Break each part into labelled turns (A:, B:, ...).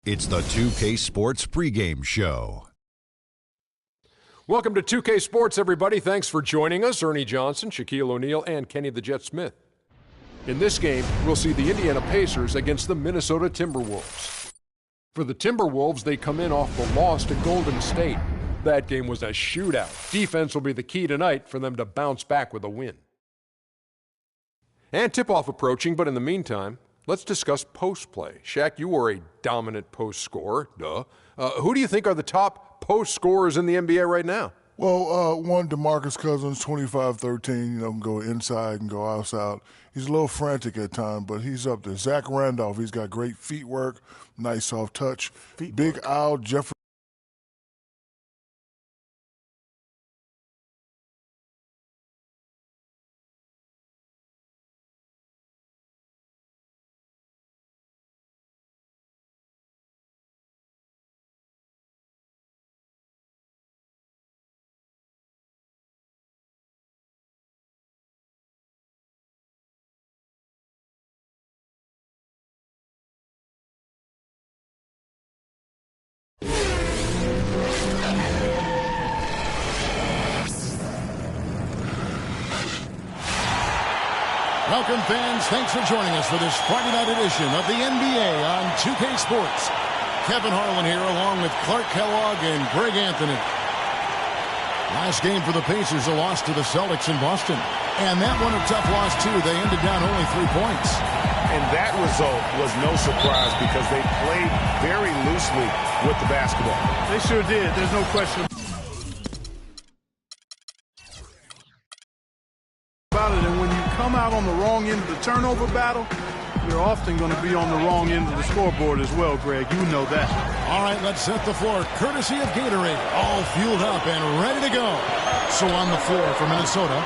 A: It's the 2K Sports pregame show.
B: Welcome to 2K Sports, everybody. Thanks for joining us. Ernie Johnson, Shaquille O'Neal, and Kenny the Jet Smith. In this game, we'll see the Indiana Pacers against the Minnesota Timberwolves. For the Timberwolves, they come in off the loss to Golden State. That game was a shootout. Defense will be the key tonight for them to bounce back with a win. And tip-off approaching, but in the meantime, let's discuss post play. Shaq, you were a dominant post scorer. Duh. Who do you think are the top post scorers in the NBA right now?
C: Well, one, DeMarcus Cousins, 25-13, can go inside and go outside. He's a little frantic at times, but he's up there. Zach Randolph, he's got great feet work, nice soft touch. Big Al Jefferson.
D: Welcome, fans. Thanks for joining us for this Friday night edition of the NBA on 2K Sports. Kevin Harlan here along with Clark Kellogg and Greg Anthony. Last game for the Pacers, a loss to the Celtics in Boston. And that one a tough loss, too. They ended down only 3 points.
E: And that result was no surprise because they played very loosely with the basketball.
F: They sure did. There's no question about it. And when you come out on the wrong end of the turnover battle, you're often going to be on the wrong end of the scoreboard as well, Greg. You know that.
D: All right, let's set the floor. Courtesy of Gatorade. All fueled up and ready to go. So on the floor for Minnesota,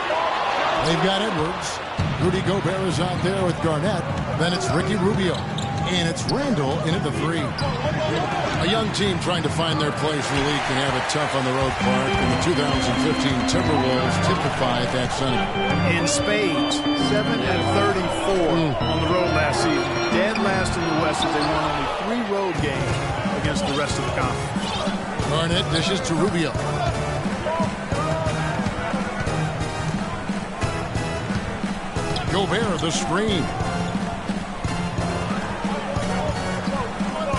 D: they've got Edwards. Rudy Gobert is out there with Garnett. Then it's Ricky Rubio. And it's Randall in at the three. A young team trying to find their place in the league can have it tough on the road, Clark. And the 2015 Timberwolves typified that sentiment.
F: In spades, 7 and 34 on the road last season. Dead last in the West as they won only 3 road games against the rest of the conference.
D: Garnett dishes to Rubio. Gobert, the screen.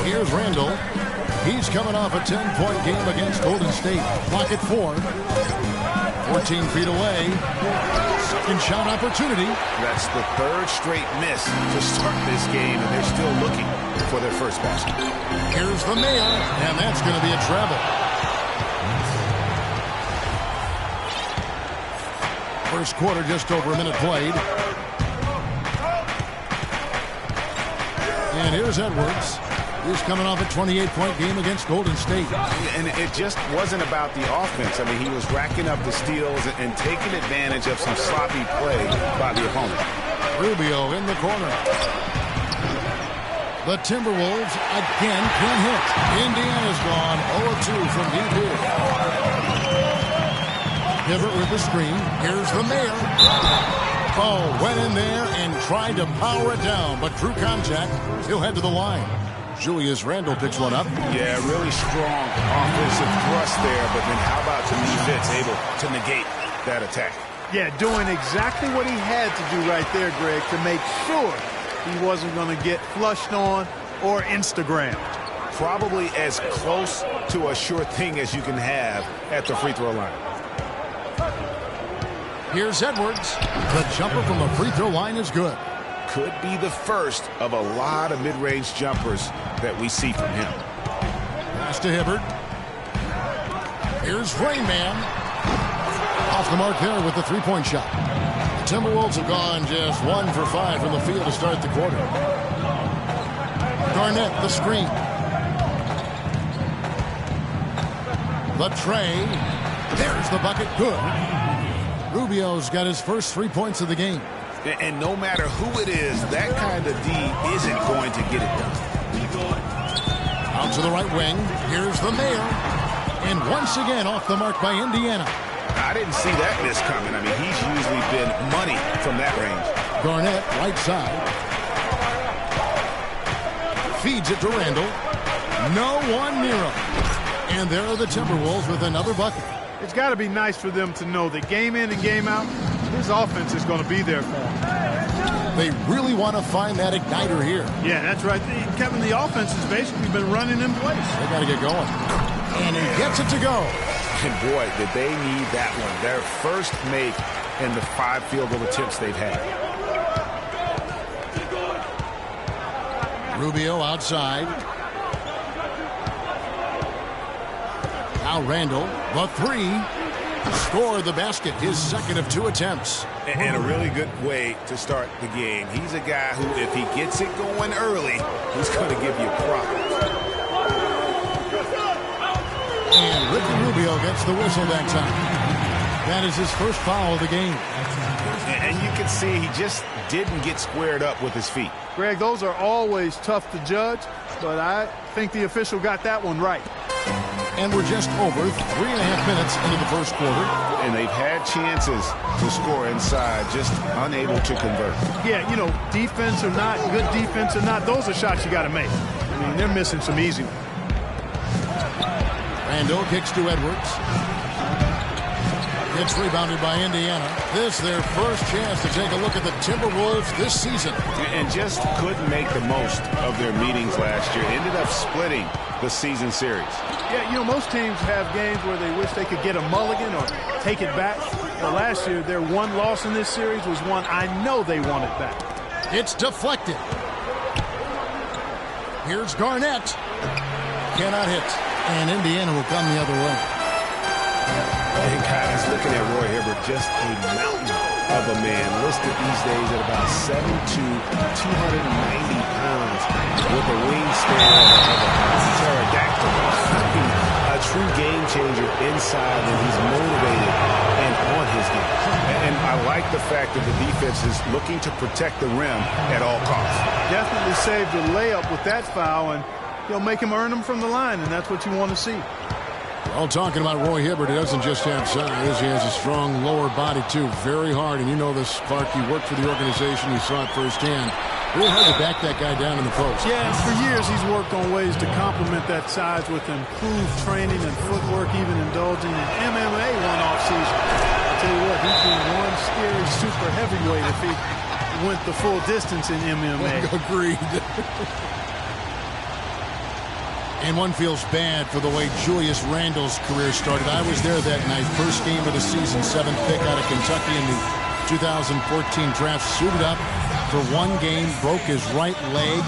D: Here's Randall. He's coming off a 10-point game against Golden State. Clock at 4. 14 feet away. Second shot opportunity.
E: That's the third straight miss to start this game, and they're still looking for their first basket.
D: Here's the mayor, and that's going to be a treble. First quarter, just over a minute played. And here's Edwards. He's coming off a 28-point game against Golden State.
E: And it just wasn't about the offense. I mean, he was racking up the steals and taking advantage of some sloppy play by the opponent.
D: Rubio in the corner. The Timberwolves again can hit. Indiana's gone 0-2 from deep here. Hibbert with the screen. Here's the mayor. Oh, went in there and tried to power it down, but through contact, he'll head to the line. Julius Randle picks one up.
E: Yeah, really strong offensive thrust there, but then how about Tamin Fitz able to negate that attack?
F: Yeah, doing exactly what he had to do right there, Greg, to make sure he wasn't going to get flushed on or Instagrammed.
E: Probably as close to a sure thing as you can have at the free throw line.
D: Here's Edwards. The jumper from the free throw line is good.
E: Could be the first of a lot of mid-range jumpers that we see from him.
D: Pass to Hibbert. Here's Rain Man. Off the mark there with the three-point shot. The Timberwolves have gone just 1 for 5 from the field to start the quarter. Garnett, the screen. The tray. There's the bucket. Good. Rubio's got his first 3 points of the game.
E: And no matter who it is, that kind of D isn't going to get it done.
D: Out to the right wing. Here's the mayor. And once again off the mark by Indiana.
E: I didn't see that miss coming. I mean, he's usually been money from that range.
D: Garnett, right side. Feeds it to Randall. No one near him. And there are the Timberwolves with another bucket.
F: It's got to be nice for them to know that game in and game out, his offense is going to be there for them.
D: They really want to find that igniter here.
F: Yeah, that's right. Kevin, the offense has basically been running in place.
D: They got to get going. And he gets it to go.
E: And boy, did they need that one. Their first make in the 5 field goal attempts they've had.
D: Rubio outside. Now Randall, the 3. Score the basket, his second of 2 attempts.
E: And a really good way to start the game. He's a guy who, if he gets it going early, he's going to give you problems.
D: And Ricky Rubio gets the whistle that time. That is his first foul of the game.
E: And you can see he just didn't get squared up with his feet.
F: Greg, those are always tough to judge, but I think the official got that one right.
D: And we're just over 3.5 minutes into the first quarter.
E: And they've had chances to score inside, just unable to convert.
F: Yeah, you know, defense or not, good defense or not, those are shots you got to make. I mean, they're missing some easy ones.
D: Randall kicks to Edwards. Gets rebounded by Indiana. This their first chance to take a look at the Timberwolves this season.
E: And just couldn't make the most of their meetings last year. Ended up splitting the season series.
F: Yeah, you know, most teams have games where they wish they could get a mulligan or take it back. Well, last year, their one loss in this series was one I know they wanted back.
D: It's deflected. Here's Garnett. Cannot hit. And Indiana will come the other way.
E: And guys, looking at Roy Hibbert, just a mountain of a man, listed these days at about 7'2", 290 pounds, with a wingspan of a pterodactyl. A true game changer inside when he's motivated and on his game. And I like the fact that the defense is looking to protect the rim at all costs.
F: Definitely saved the layup with that foul, and he'll make him earn them from the line, and that's what you want to see.
D: Well, talking about Roy Hibbert, he doesn't just have size. He has a strong lower body, too. Very hard. And you know this, Clark. You worked for the organization. You saw it firsthand. Really hard to back that guy down in the post.
F: Yeah, and for years he's worked on ways to complement that size with improved training and footwork, even indulging in MMA one offseason. I'll tell you what, he'd be one scary super heavyweight if he went the full distance in MMA.
D: Agreed. And one feels bad for the way Julius Randle's career started. I was there that night. First game of the season, 7th pick out of Kentucky in the 2014 draft. Suited up for one game, broke his right leg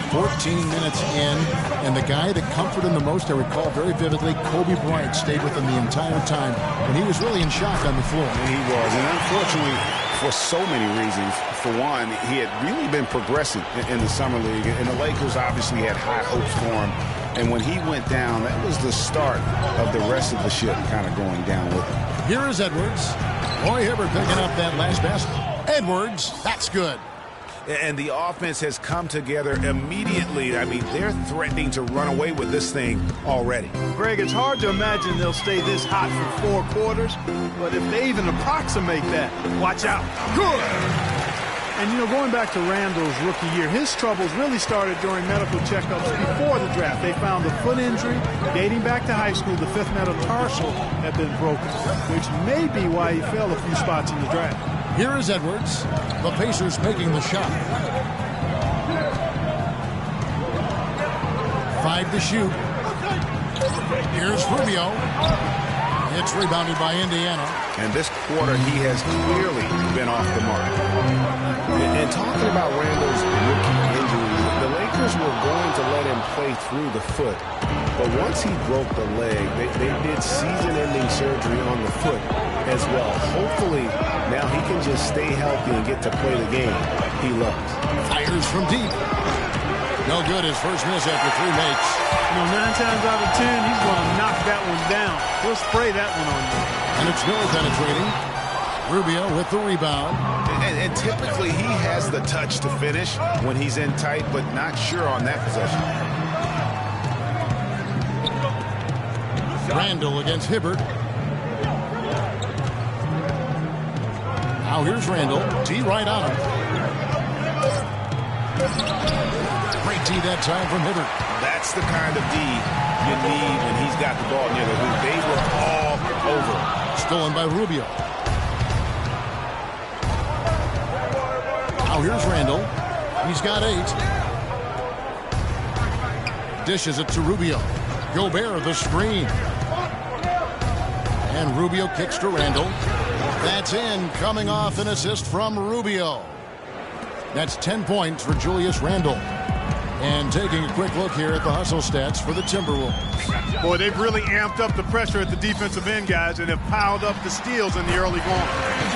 D: 14 minutes in. And the guy that comforted him the most, I recall very vividly, Kobe Bryant stayed with him the entire time. And he was really in shock on the floor.
E: And he was. And unfortunately, for so many reasons. For one, he had really been progressing in the summer league. And the Lakers obviously had high hopes for him. And when he went down, that was the start of the rest of the ship kind of going down with him.
D: Here is Edwards. Roy Hibbert picking up that last basket. Edwards, that's good.
E: And the offense has come together immediately. I mean, they're threatening to run away with this thing already.
F: Greg, it's hard to imagine they'll stay this hot for 4 quarters. But if they even approximate that, watch out. Good. And, you know, going back to Randall's rookie year, his troubles really started during medical checkups before the draft. They found a foot injury dating back to high school. The 5th metatarsal had been broken, which may be why he fell a few spots in the draft.
D: Here is Edwards. The Pacers making the shot. 5 to shoot. Here's Rubio. It's rebounded by Indiana.
E: And this quarter, he has clearly been off the mark. And talking about Randall's rookie injuries, the Lakers were going to let him play through the foot. But once he broke the leg, they did season-ending surgery on the foot as well. Hopefully, now he can just stay healthy and get to play the game he loves.
D: Fires from deep. No good. His first miss after 3 makes.
F: You know, 9 times out of 10, he's going to knock that one down. He'll spray that one on you.
D: And it's Miller penetrating. Rubio with the rebound.
E: And typically he has the touch to finish when he's in tight, but not sure on that possession.
D: Randall against Hibbert. Now here's Randall. T right on him. Great D that time from Hibbert.
E: That's the kind of D you need when he's got the ball near the hoop. They were all over.
D: Stolen by Rubio. Now here's Randall. He's got 8. Dishes it to Rubio. Gobert the screen. And Rubio kicks to Randall. That's in, coming off an assist from Rubio. That's 10 points for Julius Randle. And taking a quick look here at the hustle stats for the Timberwolves.
F: Boy, they've really amped up the pressure at the defensive end, guys, and have piled up the steals in the early going.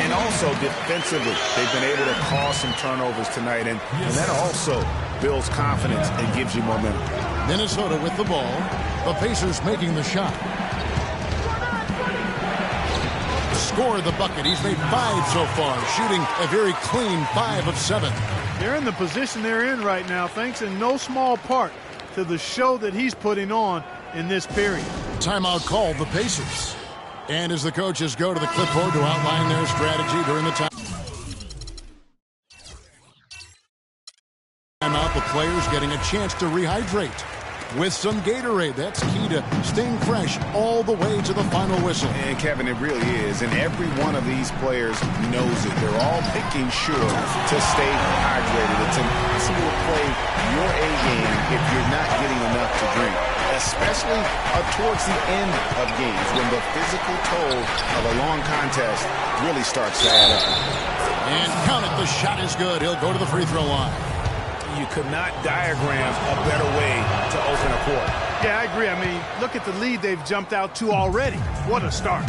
E: And also defensively, they've been able to cause some turnovers tonight, and that also builds confidence and gives you momentum.
D: Minnesota with the ball. The Pacers making the shot. Scored the bucket. He's made 5 so far, shooting a very clean 5 of 7.
F: They're in the position they're in right now, thanks in no small part to the show that he's putting on in this period.
D: Timeout called the Pacers. And as the coaches go to the clipboard to outline their strategy during the timeout, the players getting a chance to rehydrate with some Gatorade. That's key to staying fresh all the way to the final whistle.
E: And Kevin, it really is. And every one of these players knows it. They're all making sure to stay hydrated. It's impossible to play your A game if you're not getting enough to drink, especially towards the end of games when the physical toll of a long contest really starts to add up.
D: And count it. The shot is good. He'll go to the free throw line.
E: You could not diagram a better way to open a quarter.
F: Yeah, I agree. I mean, look at the lead they've jumped out to already. What a start.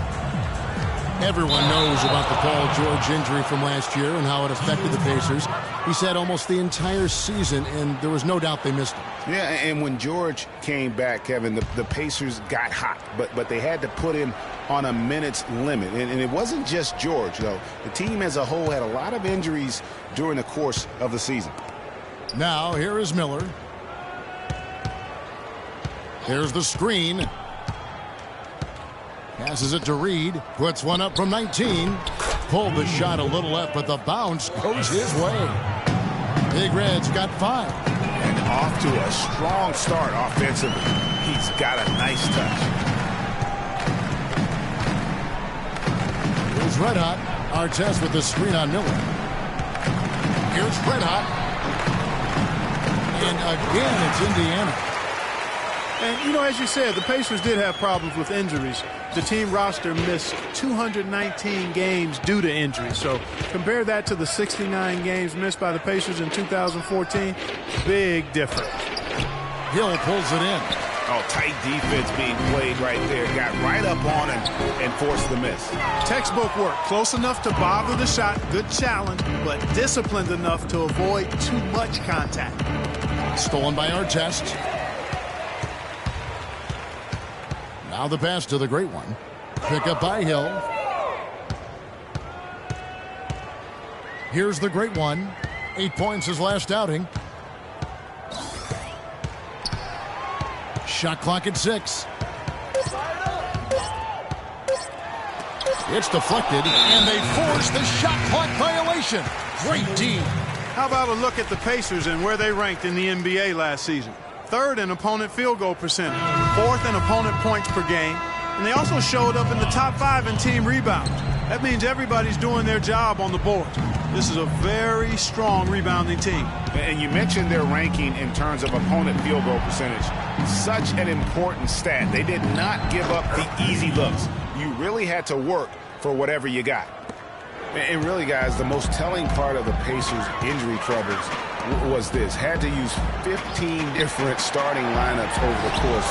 D: Everyone knows about the Paul George injury from last year and how it affected the Pacers. He said almost the entire season, and there was no doubt they missed him.
E: Yeah, and when George came back, Kevin, the Pacers got hot, but they had to put him on a minutes limit. And it wasn't just George, though. The team as a whole had a lot of injuries during the course of the season.
D: Now, here is Miller. Here's the screen. Passes it to Reed. Puts one up from 19. Pulled the shot a little left, but the bounce goes his way. Big Red's got 5.
E: And off to a strong start offensively. He's got a nice touch.
D: Here's Red Hot. Artest with the screen on Miller. Here's Red Hot. And again, it's Indiana.
F: And, you know, as you said, the Pacers did have problems with injuries. The team roster missed 219 games due to injury. So compare that to the 69 games missed by the Pacers in 2014. Big difference.
D: Hill pulls it in.
E: Oh, tight defense being played right there. Got right up on him and forced the miss.
F: Textbook work. Close enough to bother the shot. Good challenge, but disciplined enough to avoid too much contact.
D: Stolen by Artest. Now the pass to the great one. Pick up by Hill. Here's the great one. 8 points his last outing. Shot clock at 6. It's deflected, and they force the shot clock violation. Great D.
F: How about a look at the Pacers and where they ranked in the NBA last season? 3rd in opponent field goal percentage, 4th in opponent points per game, and they also showed up in the top 5 in team rebounds. That means everybody's doing their job on the board. This is a very strong rebounding team.
E: And you mentioned their ranking in terms of opponent field goal percentage. Such an important stat. They did not give up the easy looks. You really had to work for whatever you got. And really, guys, the most telling part of the Pacers' injury troubles was this. Had to use 15 different starting lineups over the course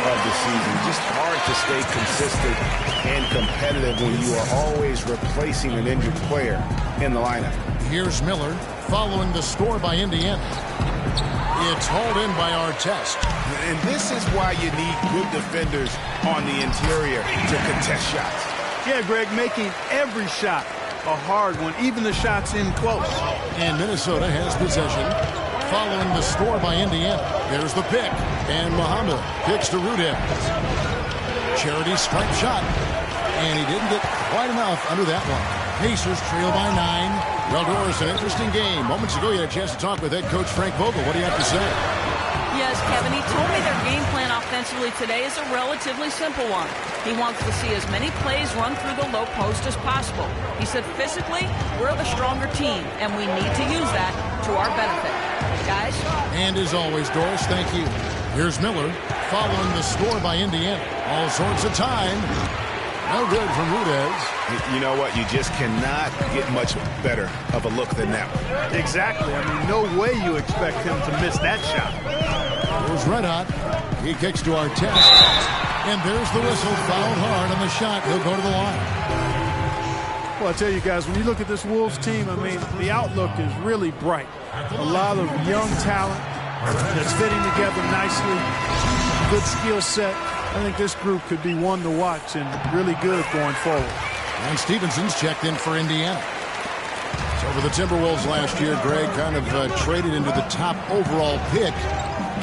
E: of the season. Just hard to stay consistent and competitive when you are always replacing an injured player in the lineup.
D: Here's Miller following the score by Indiana. It's hauled in by Artest.
E: And this is why you need good defenders on the interior to contest shots.
F: Yeah, Greg, making every shot a hard one, even the shots in close.
D: And Minnesota has possession following the score by Indiana. There's the pick, and Muhammad picks to Rudez. Charity stripe shot, and he didn't get quite enough under that one. Pacers trail by 9. Well, Doris, an interesting game. Moments ago, you had a chance to talk with head coach Frank Vogel. What do you have to say?
G: Yes, Kevin, he told me their game plan offensively today is a relatively simple one. He wants to see as many plays run through the low post as possible. He said physically, we're the stronger team, and we need to use that to our benefit. Guys?
D: And as always, Doris, thank you. Here's Miller following the score by Indiana. All sorts of time. No good from Rudez.
E: You know what? You just cannot get much better of a look than that one.
F: Exactly. I mean, no way you expect him to miss that shot.
D: Here's Red Hot. He kicks to Artest. And there's the whistle. Fouled hard on the shot. He'll go to the line.
F: Well, I tell you guys, when you look at this Wolves team, I mean, the outlook is really bright. A lot of young talent that's fitting together nicely. Good skill set. I think this group could be one to watch and really good going forward.
D: And Stevenson's checked in for Indiana. So for the Timberwolves last year, Greg kind of traded into the top overall pick,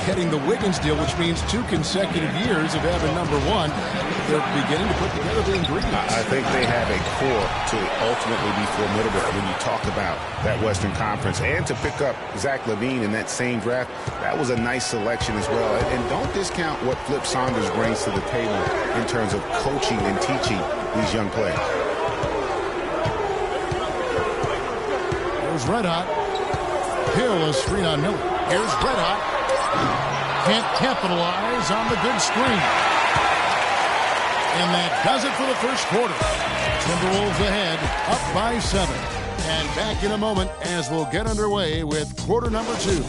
D: getting the Wiggins deal, which means 2 consecutive years of having number 1. They're beginning to put together the ingredients.
E: I think they have a core to ultimately be formidable when you talk about that Western Conference. And to pick up Zach LaVine in that same draft, that was a nice selection as well. And don't discount what Flip Saunders brings to the table in terms of coaching and teaching these young players.
D: Here's Red Hot. Hill, a screen on Miller. Here's Red Hot. Can't capitalize on the good screen. And that does it for the first quarter. Timberwolves ahead, up by 7. And back in a moment as we'll get underway with quarter number 2.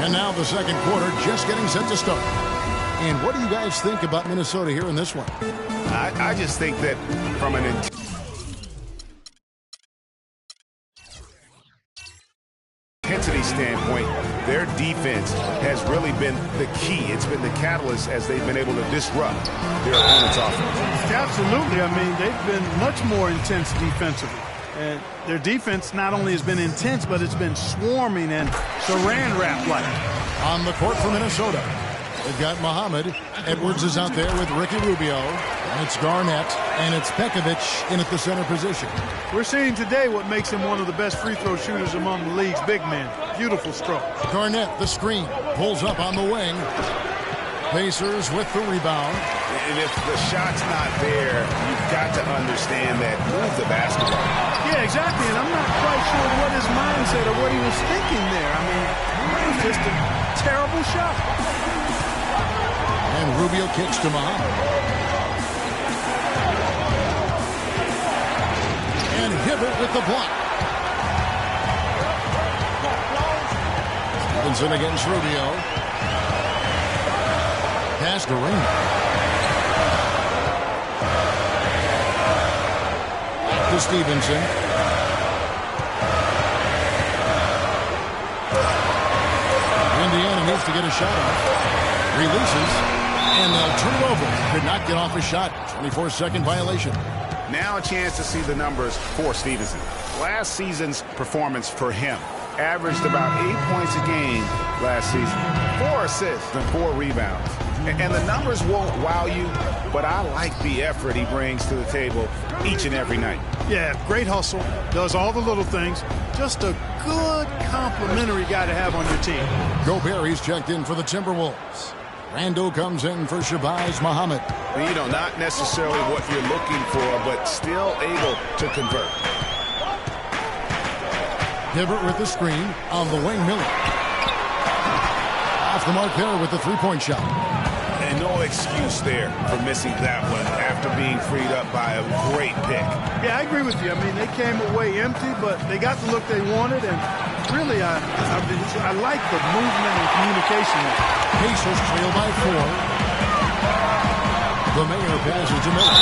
D: And now the second quarter just getting set to start. And what do you guys think about Minnesota here in this one?
E: I just think that from an intensity standpoint, their defense has really been the key. It's been the catalyst as they've been able to disrupt their opponent's offense.
F: Absolutely. I mean, they've been much more intense defensively. And their defense not only has been intense, but it's been swarming and saran wrap like.
D: On the court for Minnesota, they've got Muhammad. Edwards is out there with Ricky Rubio. And it's Garnett. And it's Pekovic in at the center position.
F: We're seeing today what makes him one of the best free throw shooters among the league's big men. Beautiful stroke.
D: Garnett, the screen, pulls up on the wing. Pacers with the rebound.
E: And if the shot's not there, you've got to understand that move the basketball.
F: Yeah, exactly. And I'm not quite sure what his mindset or what he was thinking there. I mean, it was just a terrible shot.
D: And Rubio kicks to Muhammad. And Hibbert with the block. Stevenson against Rubio. Pass to Raymond. To Stevenson. Indiana needs to get a shot off. Releases. And they'll turn it over. Could not get off a shot. 24-second violation.
E: Now a chance to see the numbers for Stevenson. Last season's performance for him averaged about 8 points a game last season. 4 assists and 4 rebounds. And the numbers won't wow you, but I like the effort he brings to the table each and every night.
F: Yeah, great hustle. Does all the little things. Just a good complimentary guy to have on your team.
D: Gobert, he's checked in for the Timberwolves. Randall comes in for Shabazz Muhammad.
E: You know, not necessarily what you're looking for, but still able to convert.
D: Hibbert with the screen on the wing. Miller. Off the mark there with the three-point shot.
E: And no excuse there for missing that one after being freed up by a great pick.
F: Yeah, I agree with you. I mean, they came away empty, but they got the look they wanted, and really, I like the movement and communication.
D: Pacers trail by 4. The Mayor passes to Miller.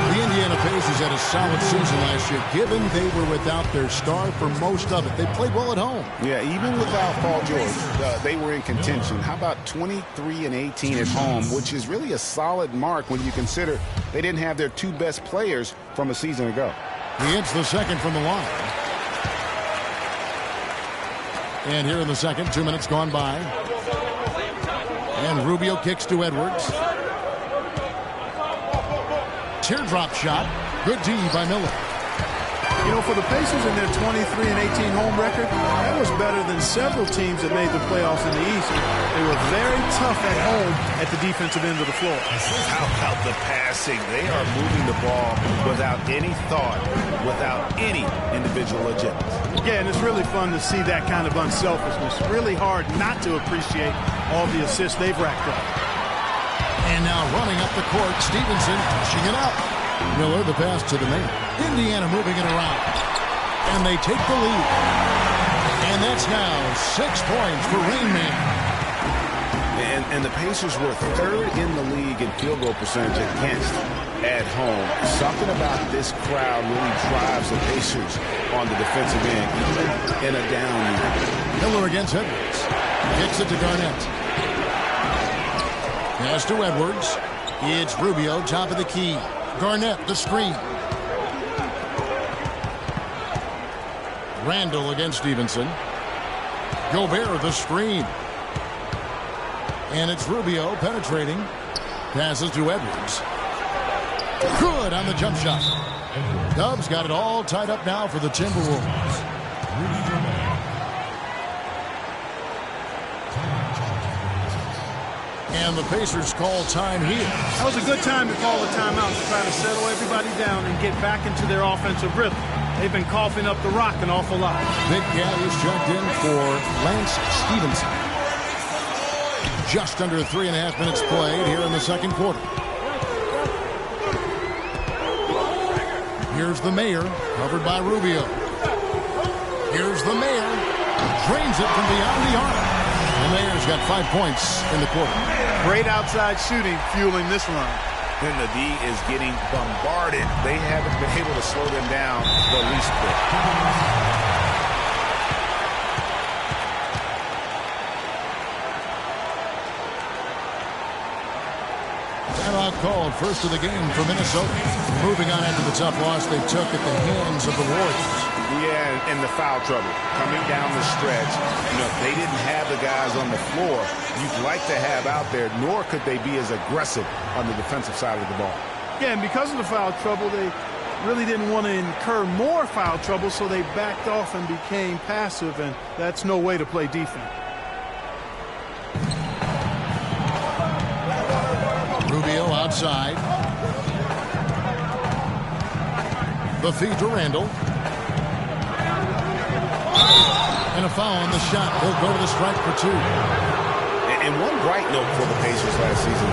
D: The Indiana Pacers had a solid season last year, given they were without their star for most of it. They played well at home.
E: Yeah, even without Paul George, they were in contention. How about 23-18 at home, which is really a solid mark when you consider they didn't have their 2 best players from a season ago.
D: He hits the second from the line. And here in the second, 2 minutes gone by. And Rubio kicks to Edwards. Teardrop shot. Good D by Miller.
F: You know, for the Pacers in their 23-18 home record, that was better than several teams that made the playoffs in the East. They were very tough at home at the defensive end of the floor.
E: How about the passing? They are moving the ball without any thought, without any individual agenda.
F: Yeah, and it's really fun to see that kind of unselfishness. Really hard not to appreciate all the assists they've racked up.
D: And now running up the court, Stevenson pushing it up. Miller, the pass to the man. Indiana moving it around. And they take the lead. And that's now 6 points for Rain Man.
E: And the Pacers were third in the league in field goal percentage against at home. Something about this crowd really drives the Pacers on the defensive end, even in a down year.
D: Miller against Edwards. Kicks it to Garnett. Pass to Edwards. It's Rubio, top of the key. Garnett, the screen. Randall against Stevenson. Gobert, the screen. And it's Rubio penetrating. Passes to Edwards. Good on the jump shot. Dubs got it all tied up now for the Timberwolves. And the Pacers call time here.
F: That was a good time to call a timeout to try to settle everybody down and get back into their offensive rhythm. They've been coughing up the rock an awful lot.
D: Big Cat is checked in for Lance Stevenson. Just under 3.5 minutes played here in the second quarter. Here's the Mayor, covered by Rubio. Here's the Mayor. Drains it from beyond the arc. The Mayor's got 5 points in the quarter.
F: Great outside shooting fueling this run.
E: And the D is getting bombarded. They haven't been able to slow them down the least bit.
D: Timeout called, first of the game for Minnesota. Moving on after the tough loss they took at the hands of the Warriors.
E: Yeah, and the foul trouble coming down the stretch. You know, they didn't have the guys on the floor you'd like to have out there, nor could they be as aggressive on the defensive side of the ball.
F: Yeah, and because of the foul trouble, they really didn't want to incur more foul trouble, so they backed off and became passive, and that's no way to play defense.
D: Rubio outside. The feed to Randall. And a foul on the shot. They'll go to the strike for 2.
E: And one bright note for the Pacers last season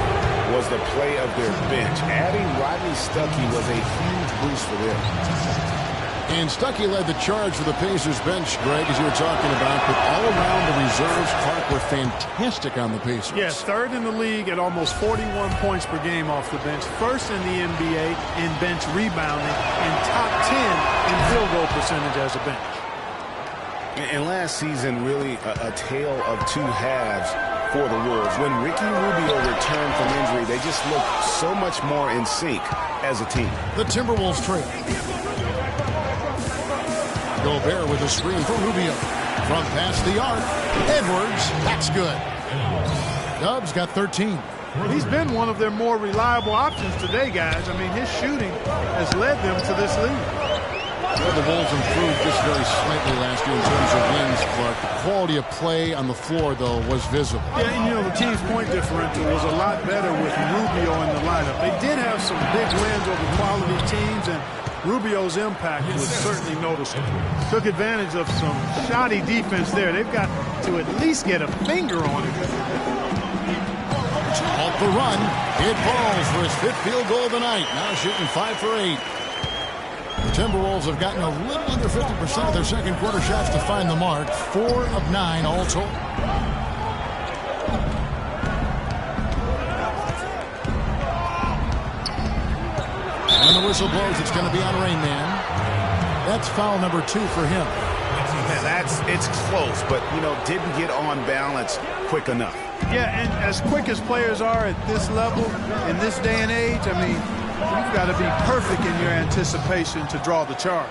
E: was the play of their bench. Adding Rodney Stuckey was a huge boost for them.
D: And Stuckey led the charge for the Pacers bench, Greg, as you were talking about. But all around, the reserves, Clark, were fantastic on the Pacers.
F: Yes, third in the league at almost 41 points per game off the bench. First in the NBA in bench rebounding and top 10 in field goal percentage as a bench.
E: And last season, really a tale of two halves for the Wolves. When Ricky Rubio returned from injury, they just looked so much more in sync as a team.
D: The Timberwolves trail. Gobert with a screen for Rubio. From past the arc. Edwards. That's good. Dubs got 13.
F: He's been one of their more reliable options today, guys. I mean, his shooting has led them to this lead.
D: Well, the Wolves improved just very slightly last year in terms of wins, Clark. The quality of play on the floor, though, was visible.
F: Yeah, and you know, the team's point differential was a lot better with Rubio in the lineup. They did have some big wins over quality teams, and Rubio's impact was certainly noticeable. Took advantage of some shoddy defense there. They've got to at least get a finger on it.
D: Off the run. It falls for his 5th field goal of the night. Now shooting 5 for 8. The Timberwolves have gotten a little under 50% of their second quarter shots to find the mark. 4 of 9 all told. And the whistle blows. It's going to be on Rain Man. That's foul number 2 for him.
E: It's close, but, you know, didn't get on balance quick enough.
F: Yeah, and as quick as players are at this level, in this day and age, I mean, you've got to be perfect in your anticipation to draw the charge.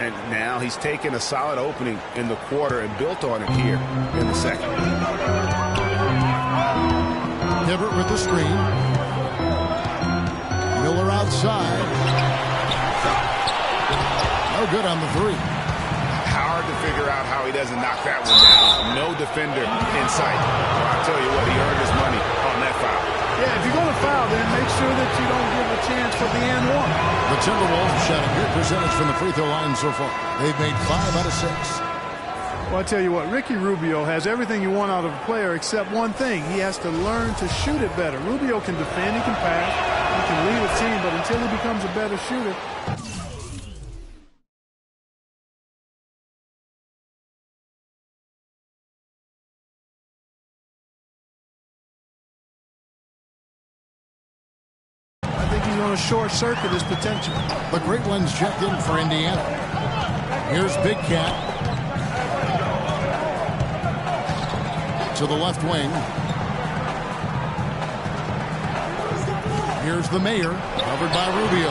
E: And now he's taken a solid opening in the quarter and built on it here in the second.
D: Hibbert with the screen. Miller outside. No good on the three.
E: Hard to figure out how he doesn't knock that one down. No defender in sight. Well, I'll tell you what, he earned his money on that foul.
F: Yeah, if you're going to foul, then make sure that you don't give a chance for the and one.
D: The Timberwolves shot a good percentage from the free throw line so far. They've made 5 out of 6.
F: Well, I tell you what, Ricky Rubio has everything you want out of a player except one thing. He has to learn to shoot it better. Rubio can defend, he can pass, he can lead a team, but until he becomes a better shooter. I think he's going to short circuit his potential.
D: The great ones checked in for Indiana. Here's Big Cat. To the left wing. Here's the Mayor, covered by Rubio.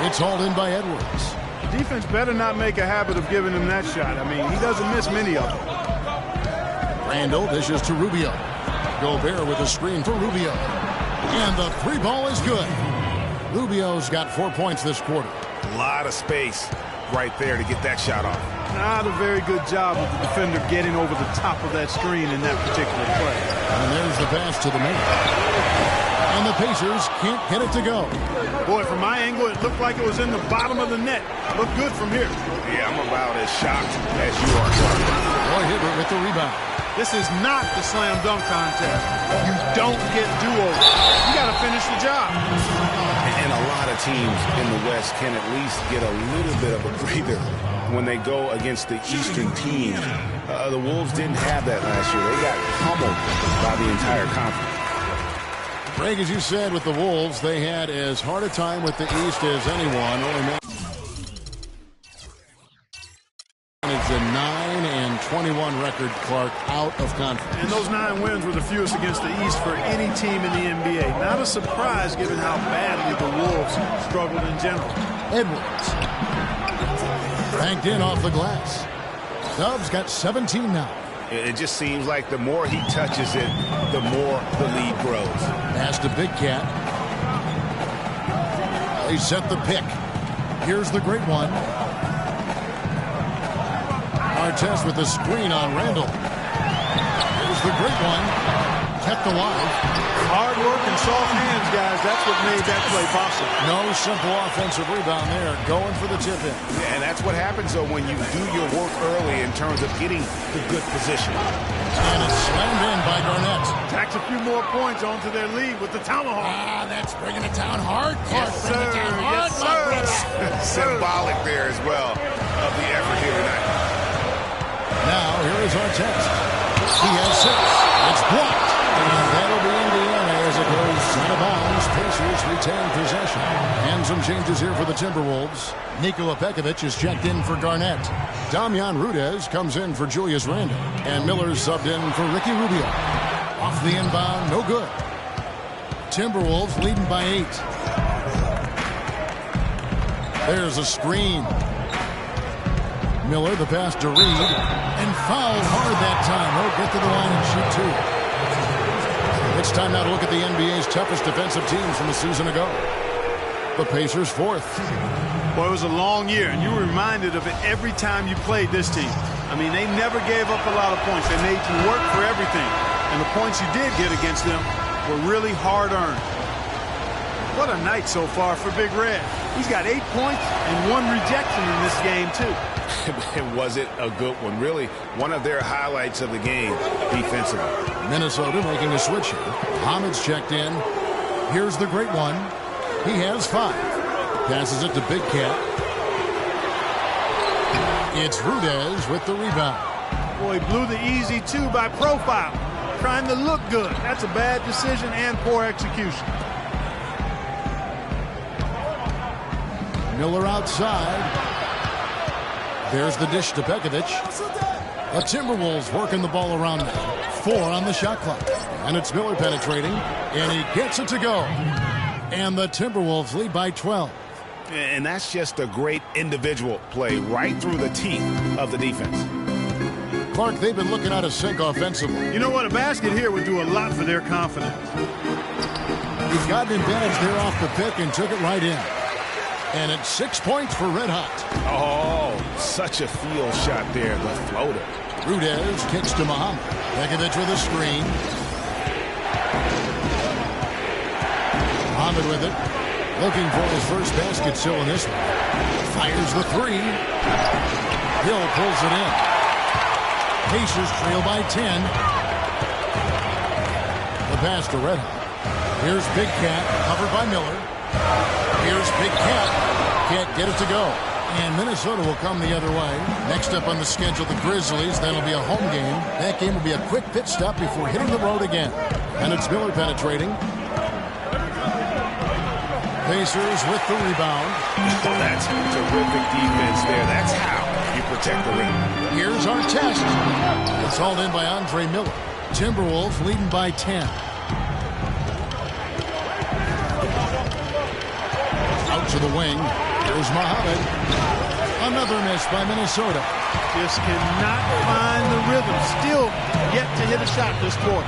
D: It's hauled in by Edwards.
F: The defense better not make a habit of giving him that shot. I mean, he doesn't miss many of them.
D: Randall dishes to Rubio. Gobert with a screen for Rubio. And the three ball is good. Rubio's got 4 points this quarter.
E: A lot of space right there to get that shot off.
F: Not a very good job of the defender getting over the top of that screen in that particular play.
D: And there's the pass to the Mayor. And the Pacers can't get it to go.
F: Boy, from my angle, it looked like it was in the bottom of the net. Looked good from here.
E: Yeah, I'm about as shocked as you are, Clark.
D: Roy Hibbert with the rebound.
F: This is not the slam dunk contest. You don't get do-overs. You got to finish the job.
E: And a lot of teams in the West can at least get a little bit of a breather when they go against the Eastern teams. The Wolves didn't have that last year. They got pummeled by the entire conference.
D: Greg, as you said, with the Wolves, they had as hard a time with the East as anyone. Only managed a 9-21 record, Clark, out of conference.
F: And those 9 wins were the fewest against the East for any team in the NBA. Not a surprise given how badly the Wolves struggled in general.
D: Edwards. Banked in off the glass. Dubs got 17 now.
E: It just seems like the more he touches it, the more the lead grows.
D: Pass to Big Cat. They set the pick. Here's the great one. Artest with the screen on Randall. Here's the great one. Kept alive.
F: Hard work and soft hands, guys. That's what made that play possible.
D: No simple offensive rebound there. Going for the tip-in.
E: Yeah, and that's what happens, though, when you do your work early in terms of getting the good position.
D: And it's slammed in by Garnett.
F: Tacks a few more points onto their lead with the tomahawk.
D: Ah, that's bringing it down hard.
F: Yes, sir. Yes, sir.
E: Symbolic there as well of the effort here tonight.
D: Now, here is Artest. He has 6. It's blocked. And that'll be Indiana as it goes out of bounds. Pacers retain possession. And some changes here for the Timberwolves. Nikola Pekovic is checked in for Garnett. Damian Rudez comes in for Julius Randle. And Miller's subbed in for Ricky Rubio. Off the inbound, no good. Timberwolves leading by 8. There's a screen. Miller, the pass to Reed. And fouled hard that time. He'll get to the line and shoot 2. It's time now to look at the NBA's toughest defensive teams from a season ago. The Pacers 4th.
F: Boy, it was a long year, and you were reminded of it every time you played this team. I mean, they never gave up a lot of points. They made you work for everything. And the points you did get against them were really hard-earned. What a night so far for Big Red. He's got 8 points and 1 rejection in this game, too.
E: Was it a good one? Really, one of their highlights of the game defensively.
D: Minnesota making a switch here. Hamid's checked in. Here's the great one. He has 5. Passes it to Big Cat. It's Rudez with the rebound.
F: Boy, he blew the easy 2 by profile. Trying to look good. That's a bad decision and poor execution.
D: Miller outside. There's the dish to Pekovic. The Timberwolves working the ball around now. 4 on the shot clock. And it's Miller penetrating. And he gets it to go. And the Timberwolves lead by 12.
E: And that's just a great individual play right through the teeth of the defense.
D: Clark, they've been looking out of sync offensively.
F: You know what? A basket here would do a lot for their confidence.
D: He's got an advantage there off the pick and took it right in. And it's 6 points for Red Hot.
E: Oh, such a field shot there, the floater.
D: Rudez kicks to Muhammad. Begovic with a screen. Muhammad with it. Looking for his first basket still in this one. Fires the three. Hill pulls it in. Pacers trail by 10. The pass to Red Hot. Here's Big Cat, covered by Miller. Here's Big Cat. Can't get it to go. And Minnesota will come the other way. Next up on the schedule, the Grizzlies. That'll be a home game. That game will be a quick pit stop before hitting the road again. And it's Miller penetrating. Pacers with the rebound.
E: Oh, that's terrific defense there. That's how you protect the rim.
D: Here's our test. It's hauled in by Andre Miller. Timberwolves leading by 10. Out to the wing. Here's Muhammad. Another miss by Minnesota.
F: Just cannot find the rhythm. Still yet to hit a shot this quarter.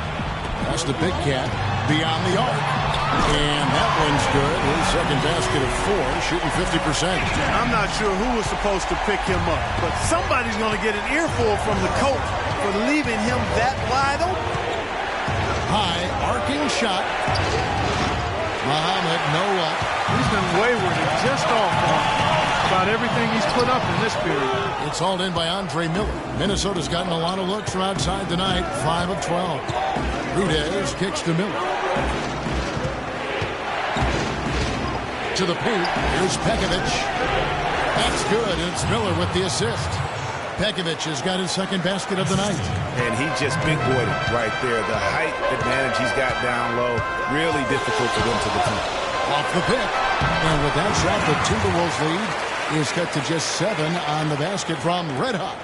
D: That's the Big Cat beyond the arc. And that one's good. His second basket of 4, shooting 50%.
F: I'm not sure who was supposed to pick him up, but somebody's going to get an earful from the coach for leaving him that wide open.
D: High arcing shot. Muhammad, no up.
F: He's been wayward and just off on about everything he's put up in this period.
D: It's hauled in by Andre Miller. Minnesota's gotten a lot of looks from outside tonight. 5 of 12. Rudez kicks to Miller. To the paint. Here's Begovic. That's good. It's Miller with the assist. Begovic has got his second basket of the night.
E: And he just big-boyed it right there. The height advantage he's got down low, really difficult for them to defend.
D: Off the pick. And with that shot, the Timberwolves lead is cut to just 7 on the basket from Red Hot.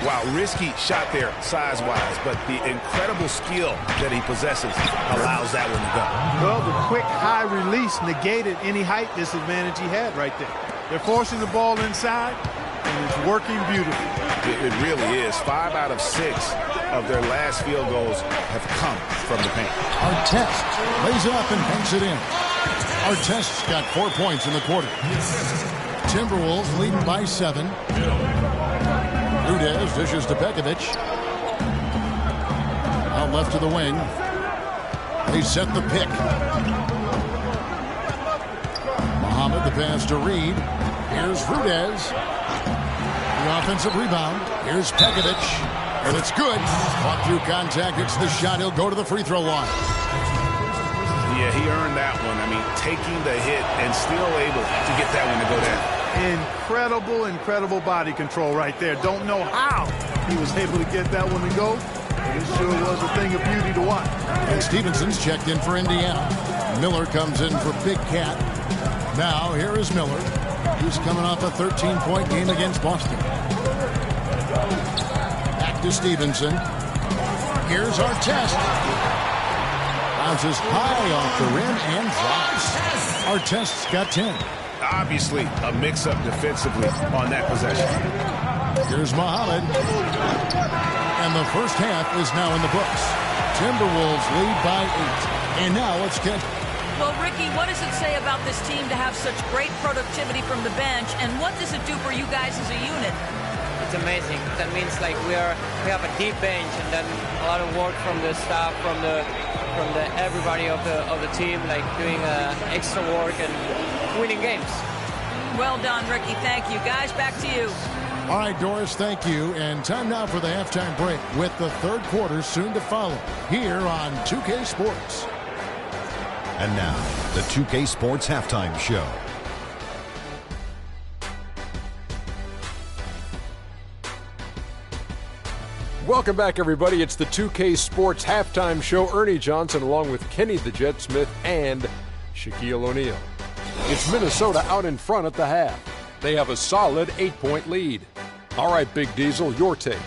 E: Wow, risky shot there size-wise, but the incredible skill that he possesses allows that one to go.
F: Well, the quick high release negated any height disadvantage he had right there. They're forcing the ball inside, and it's working beautifully.
E: It really is. 5 out of 6 of their last field goals have come from the paint.
D: Artest lays it up and banks it in. Artest's got 4 points in the quarter. Timberwolves leading by 7. Rudez dishes to Begovic. Out left to the wing. They set the pick. Muhammad, the pass to Reed. Here's Rudez. The offensive rebound. Here's Begovic. And it's good. Caught through contact. It's the shot. He'll go to the free throw line.
E: Yeah, he earned that one. I mean, taking the hit and still able to get that one to go down.
F: Incredible body control right there. Don't know how he was able to get that one to go, but it sure was a thing of beauty to watch.
D: And Stevenson's checked in for Indiana. Miller comes in for Big Cat. Now, here is Miller. He's coming off a 13-point game against Boston. Back to Stevenson. Here's Artest. Bounces high off the rim and drops. Artest's got 10.
E: Obviously, a mix-up defensively on that possession.
D: Here's Muhammad. And the first half is now in the books. Timberwolves lead by 8. And now let's get...
G: Well, Ricky, what does it say about this team to have such great productivity from the bench, and what does it do for you guys as a unit?
H: It's amazing. That means like we have a deep bench, and then a lot of work from the staff, from the everybody of the team, like doing extra work and winning games.
G: Well done, Ricky. Thank you. Guys, back to you.
D: All right, Doris, thank you. And time now for the halftime break with the third quarter soon to follow here on 2K Sports.
A: And now, the 2K Sports Halftime Show.
B: Welcome back, everybody. It's the 2K Sports Halftime Show. Ernie Johnson along with Kenny the Jet Smith and Shaquille O'Neal. It's Minnesota out in front at the half. They have a solid 8-point lead. All right, Big Diesel, your take.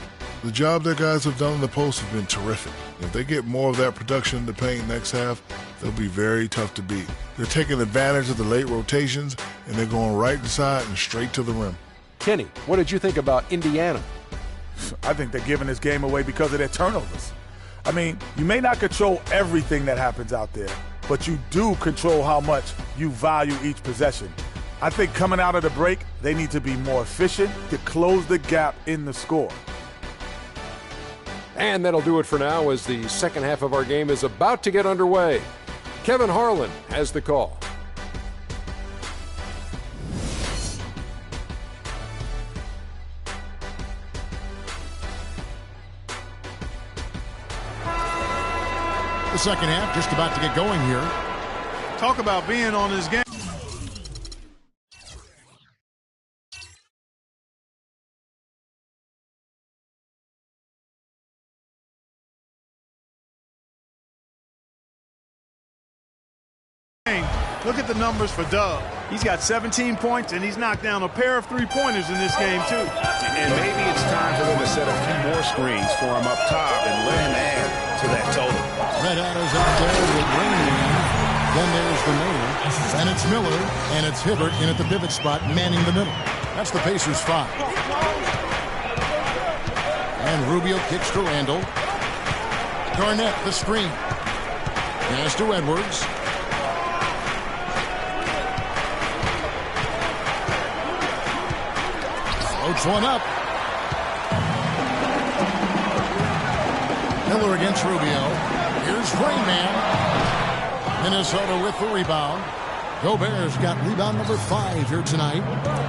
C: The job that guys have done in the post has been terrific. If they get more of that production in the paint next half, they'll be very tough to beat. They're taking advantage of the late rotations, and they're going right inside and straight to the rim.
B: Kenny, what did you think about Indiana?
I: I think they're giving this game away because of their turnovers. I mean, you may not control everything that happens out there, but you do control how much you value each possession. I think coming out of the break, they need to be more efficient to close the gap in the score.
B: And that'll do it for now as the second half of our game is about to get underway. Kevin Harlan has the call.
D: The second half just about to get going here.
F: Talk about being on this game. Look at the numbers for Dub. He's got 17 points, and he's knocked down a pair of three-pointers in this game, too.
E: And maybe it's time for them to set a few more screens for him up top and let him add to that total.
D: Red Adams out there with Rainman. Then there's the mayor. And it's Miller, and it's Hibbert in at the pivot spot, manning the middle. That's the Pacers' 5. And Rubio kicks to Randall. Garnett, the screen. Pass to Edwards. Floats one up. Miller against Rubio. Here's Rainman. Minnesota with the rebound. Gobert's got rebound number 5 here tonight.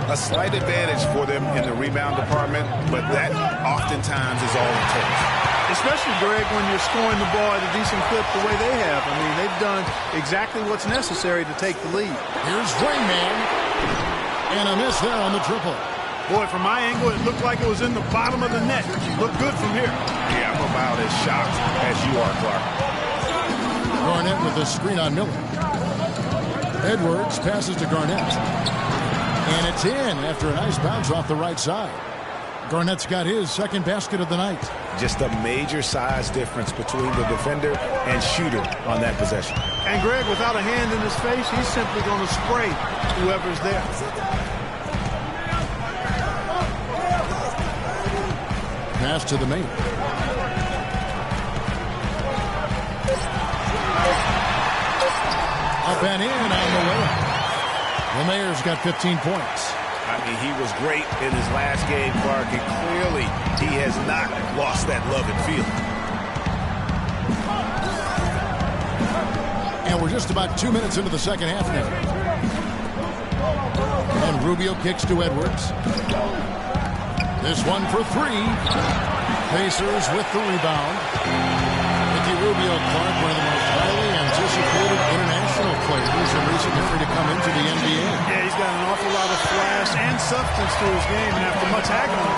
E: A slight advantage for them in the rebound department, but that oftentimes is all it takes.
F: Especially, Greg, when you're scoring the ball at a decent clip the way they have. I mean, they've done exactly what's necessary to take the lead.
D: Here's Rainman. And a miss there on the triple.
F: Boy, from my angle, it looked like it was in the bottom of the net. Looked good from here.
E: Yeah, I'm about as shocked as you are, Clark.
D: Garnett with the screen on Miller. Edwards passes to Garnett. And it's in after a nice bounce off the right side. Garnett's got his second basket of the night.
E: Just a major size difference between the defender and shooter on that possession.
F: And Greg, without a hand in his face, he's simply going to spray whoever's there.
D: Pass to the main. Up and in on the way. The Mayor's got 15 points.
E: I mean, he was great in his last game, Clark, and clearly he has not lost that love and feeling.
D: And we're just about 2 minutes into the second half now. And Rubio kicks to Edwards. This one for 3. Pacers with the rebound. Ricky Rubio, Clark, one of the most highly anticipated international players in recent history to come into the NBA.
F: Yeah, he's got an awful lot of flash and substance to his game, and after much agony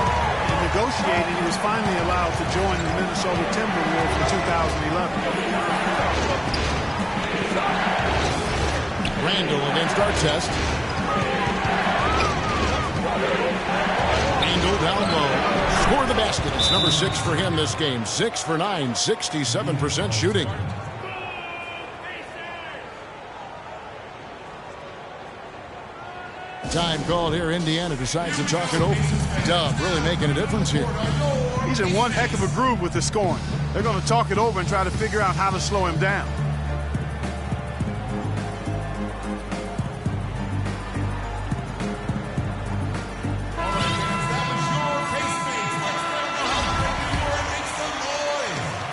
F: and negotiating, he was finally allowed to join the Minnesota Timberwolves in 2011.
D: Randall against Artest. Randall down low. Score the basket. It's number 6 for him this game. 6 for 9, 67% shooting. Time called here. Indiana decides to chalk it over. Dub really making a difference here.
F: He's in one heck of a groove with the scoring. They're going to talk it over and try to figure out how to slow him down.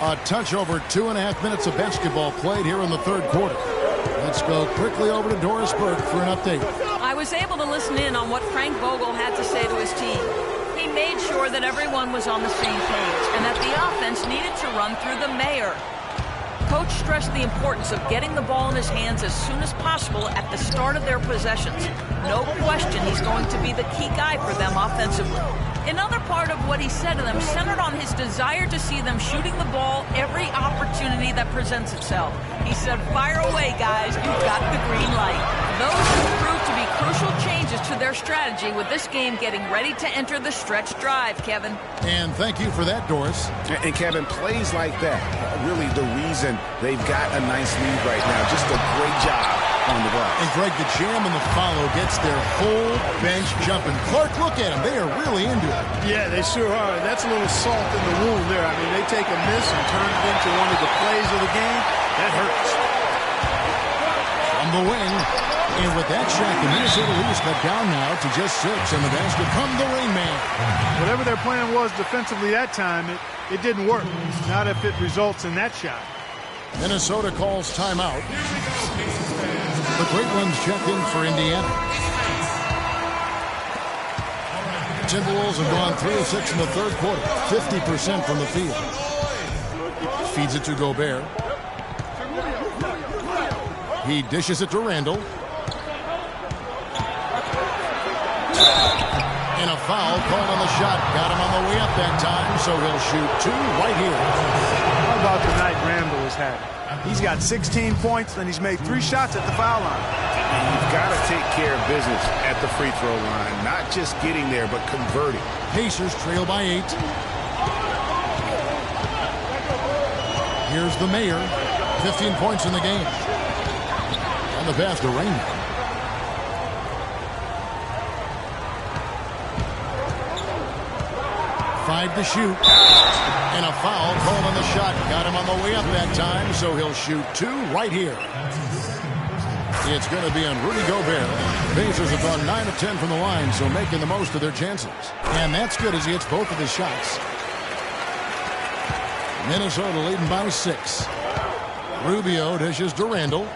D: A touch over 2.5 minutes of basketball played here in the third quarter. Let's go quickly over to Doris Burke for an update.
G: I was able to listen in on what Frank Vogel had to say to his team. He made sure that everyone was on the same page and that the offense needed to run through the mayor. Coach stressed the importance of getting the ball in his hands as soon as possible at the start of their possessions. No question he's going to be the key guy for them offensively. Another part of what he said to them centered on his desire to see them shooting the ball every opportunity that presents itself. He said, "Fire away, guys. You've got the green light." Those who proved to be crucial changes to their strategy with this game getting ready to enter the stretch drive, Kevin.
D: And thank you for that, Doris.
E: And Kevin, plays like that, really the reason they've got a nice lead right now. Just a great job on the glass.
D: And Greg, the jam and the follow gets their whole bench jumping. Clark, look at them. They are really into it.
F: Yeah, they sure are. That's a little salt in the wound there. I mean, they take a miss and turn it into one of the plays of the game. That hurts.
D: From the wing. And with that shot, the Minnesota lead is cut down now to just 6, and the has become the Rain Man.
F: Whatever their plan was defensively that time, it didn't work. Not if it results in that shot.
D: Minnesota calls timeout. The Great Ones check in for Indiana. Timberwolves have gone 3 of 6 in the third quarter, 50% from the field. Feeds it to Gobert. He dishes it to Randall. And a foul called on the shot. Got him on the way up that time, so he'll shoot 2 right here.
F: How about the night Randall has had? He's got 16 points, and he's made 3 shots at the foul line.
E: And you've got to take care of business at the free throw line. Not just getting there, but converting.
D: Pacers trail by 8. Here's the mayor. 15 points in the game. On the pass to Raymond. Five to shoot. And a foul called on the shot. Got him on the way up that time, so he'll shoot 2 right here. It's going to be on Rudy Gobert. Pacers have gone 9 of 10 from the line, so making the most of their chances. And that's good as he hits both of his shots. Minnesota leading by 6. Rubio dishes to Randall.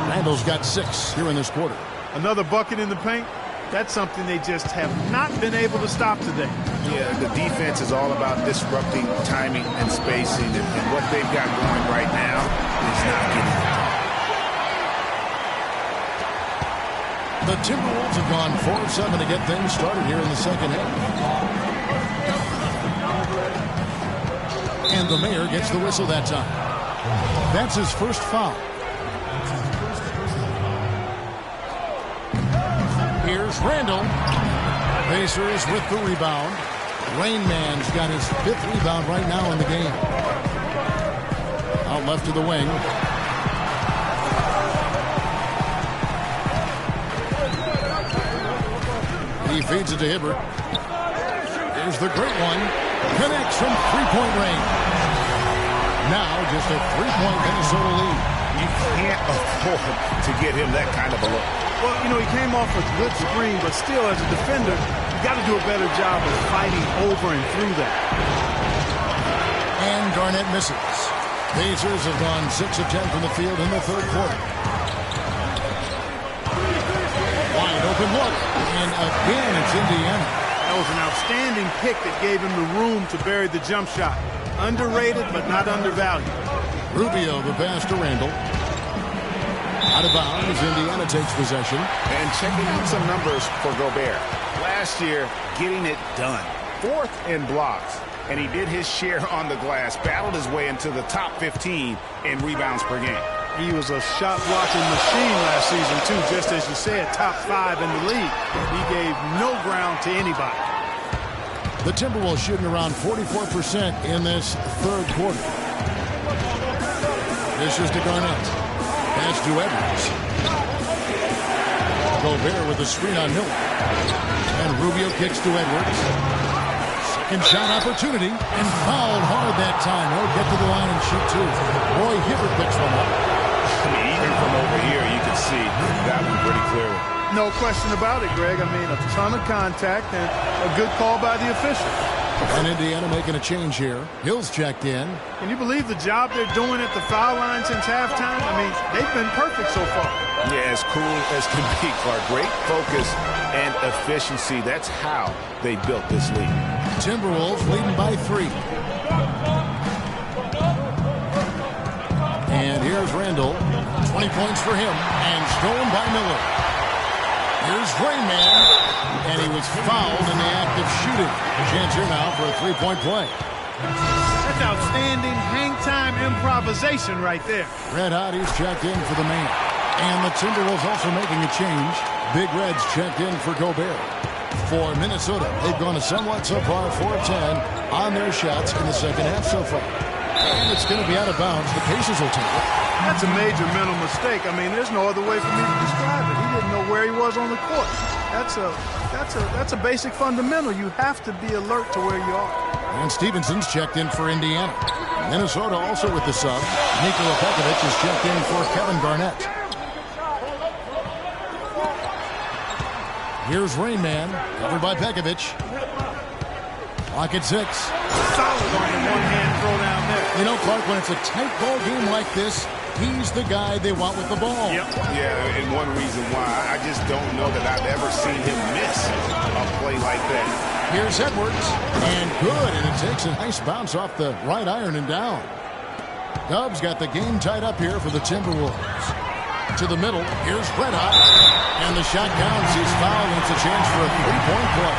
D: Randall's got 6 here in this quarter.
F: Another bucket in the paint. That's something they just have not been able to stop today.
E: Yeah, the defense is all about disrupting timing and spacing, and what they've got going right now is not getting it done.
D: The Timberwolves have gone 4 of 7 to get things started here in the second half. And the mayor gets the whistle that time. That's his first foul. Here's Randall. Pacers with the rebound. Rain Man's got his 5th rebound right now in the game. Out left to the wing. He feeds it to Hibbert. Here's the great one. Connects from three-point range. Now just a 3-point Minnesota lead.
E: You can't afford to get him that kind of a look.
F: Well, you know, he came off a good screen, but still, as a defender, you got to do a better job of fighting over and through that.
D: And Garnett misses. Pacers have gone 6 of 10 from the field in the third quarter. Wide open look. And again, it's Indiana.
F: That was an outstanding pick that gave him the room to bury the jump shot. Underrated, but not undervalued.
D: Rubio, the pass to Randall. Out of bounds, Indiana takes possession.
E: And checking out some numbers for Gobert. Last year, getting it done. 4th in blocks. And he did his share on the glass. Battled his way into the top 15 in rebounds per game.
F: He was a shot-blocking machine last season, too. Just as you said, top 5 in the league. He gave no ground to anybody.
D: The Timberwolves shooting around 44% in this third quarter. This is to Garnett. Pass to Edwards. Gobert with the screen on Miller. And Rubio kicks to Edwards. Second shot opportunity. And fouled hard that time. He'll get to the line and shoot 2. Roy Hibbert picks one up.
E: I mean, even from over here, you can see that one pretty clearly.
F: No question about it, Greg. I mean, a ton of contact and a good call by the official.
D: And Indiana making a change here. Hill's checked in.
F: Can you believe the job they're doing at the foul line since halftime? I mean, they've been perfect so far.
E: Yeah, as cool as can be, Clark. Great focus and efficiency. That's how they built this lead.
D: Timberwolves leading by 3. And here's Randall. 20 points for him. And stolen by Miller. Here's Rainman. And he was fouled in the act of shooting. Chance here now for a 3-point play.
F: That's outstanding hang-time improvisation right there.
D: Red Hot, he's checked in for the man. And the Timberwolves also making a change. Big Red's checked in for Gobert. For Minnesota, they've gone a somewhat subpar 4-10 on their shots in the second half so far. And it's going to be out of bounds. The Pacers will take it.
F: That's a major mental mistake. I mean, there's no other way for me to describe it. He didn't know where he was on the court. That's a basic fundamental. You have to be alert to where you are.
D: And Stevenson's checked in for Indiana. Minnesota also with the sub. Nikola Pekovic is checked in for Kevin Garnett. Here's Rain Man, covered by Pekovic. Clock at 6.
F: Solid on the one-hand throw down there.
D: You know, Clark, when it's a tight ball game like this, he's the guy they want with the ball.
E: Yep. Yeah, and one reason why I just don't know that I've ever seen him miss a play like that.
D: Here's Edwards, and good, and it takes a nice bounce off the right iron and down. Dubs got the game tied up here for the Timberwolves. To the middle, here's Red Hot, and the shot counts. He's fouled, and it's a chance for a three-point play.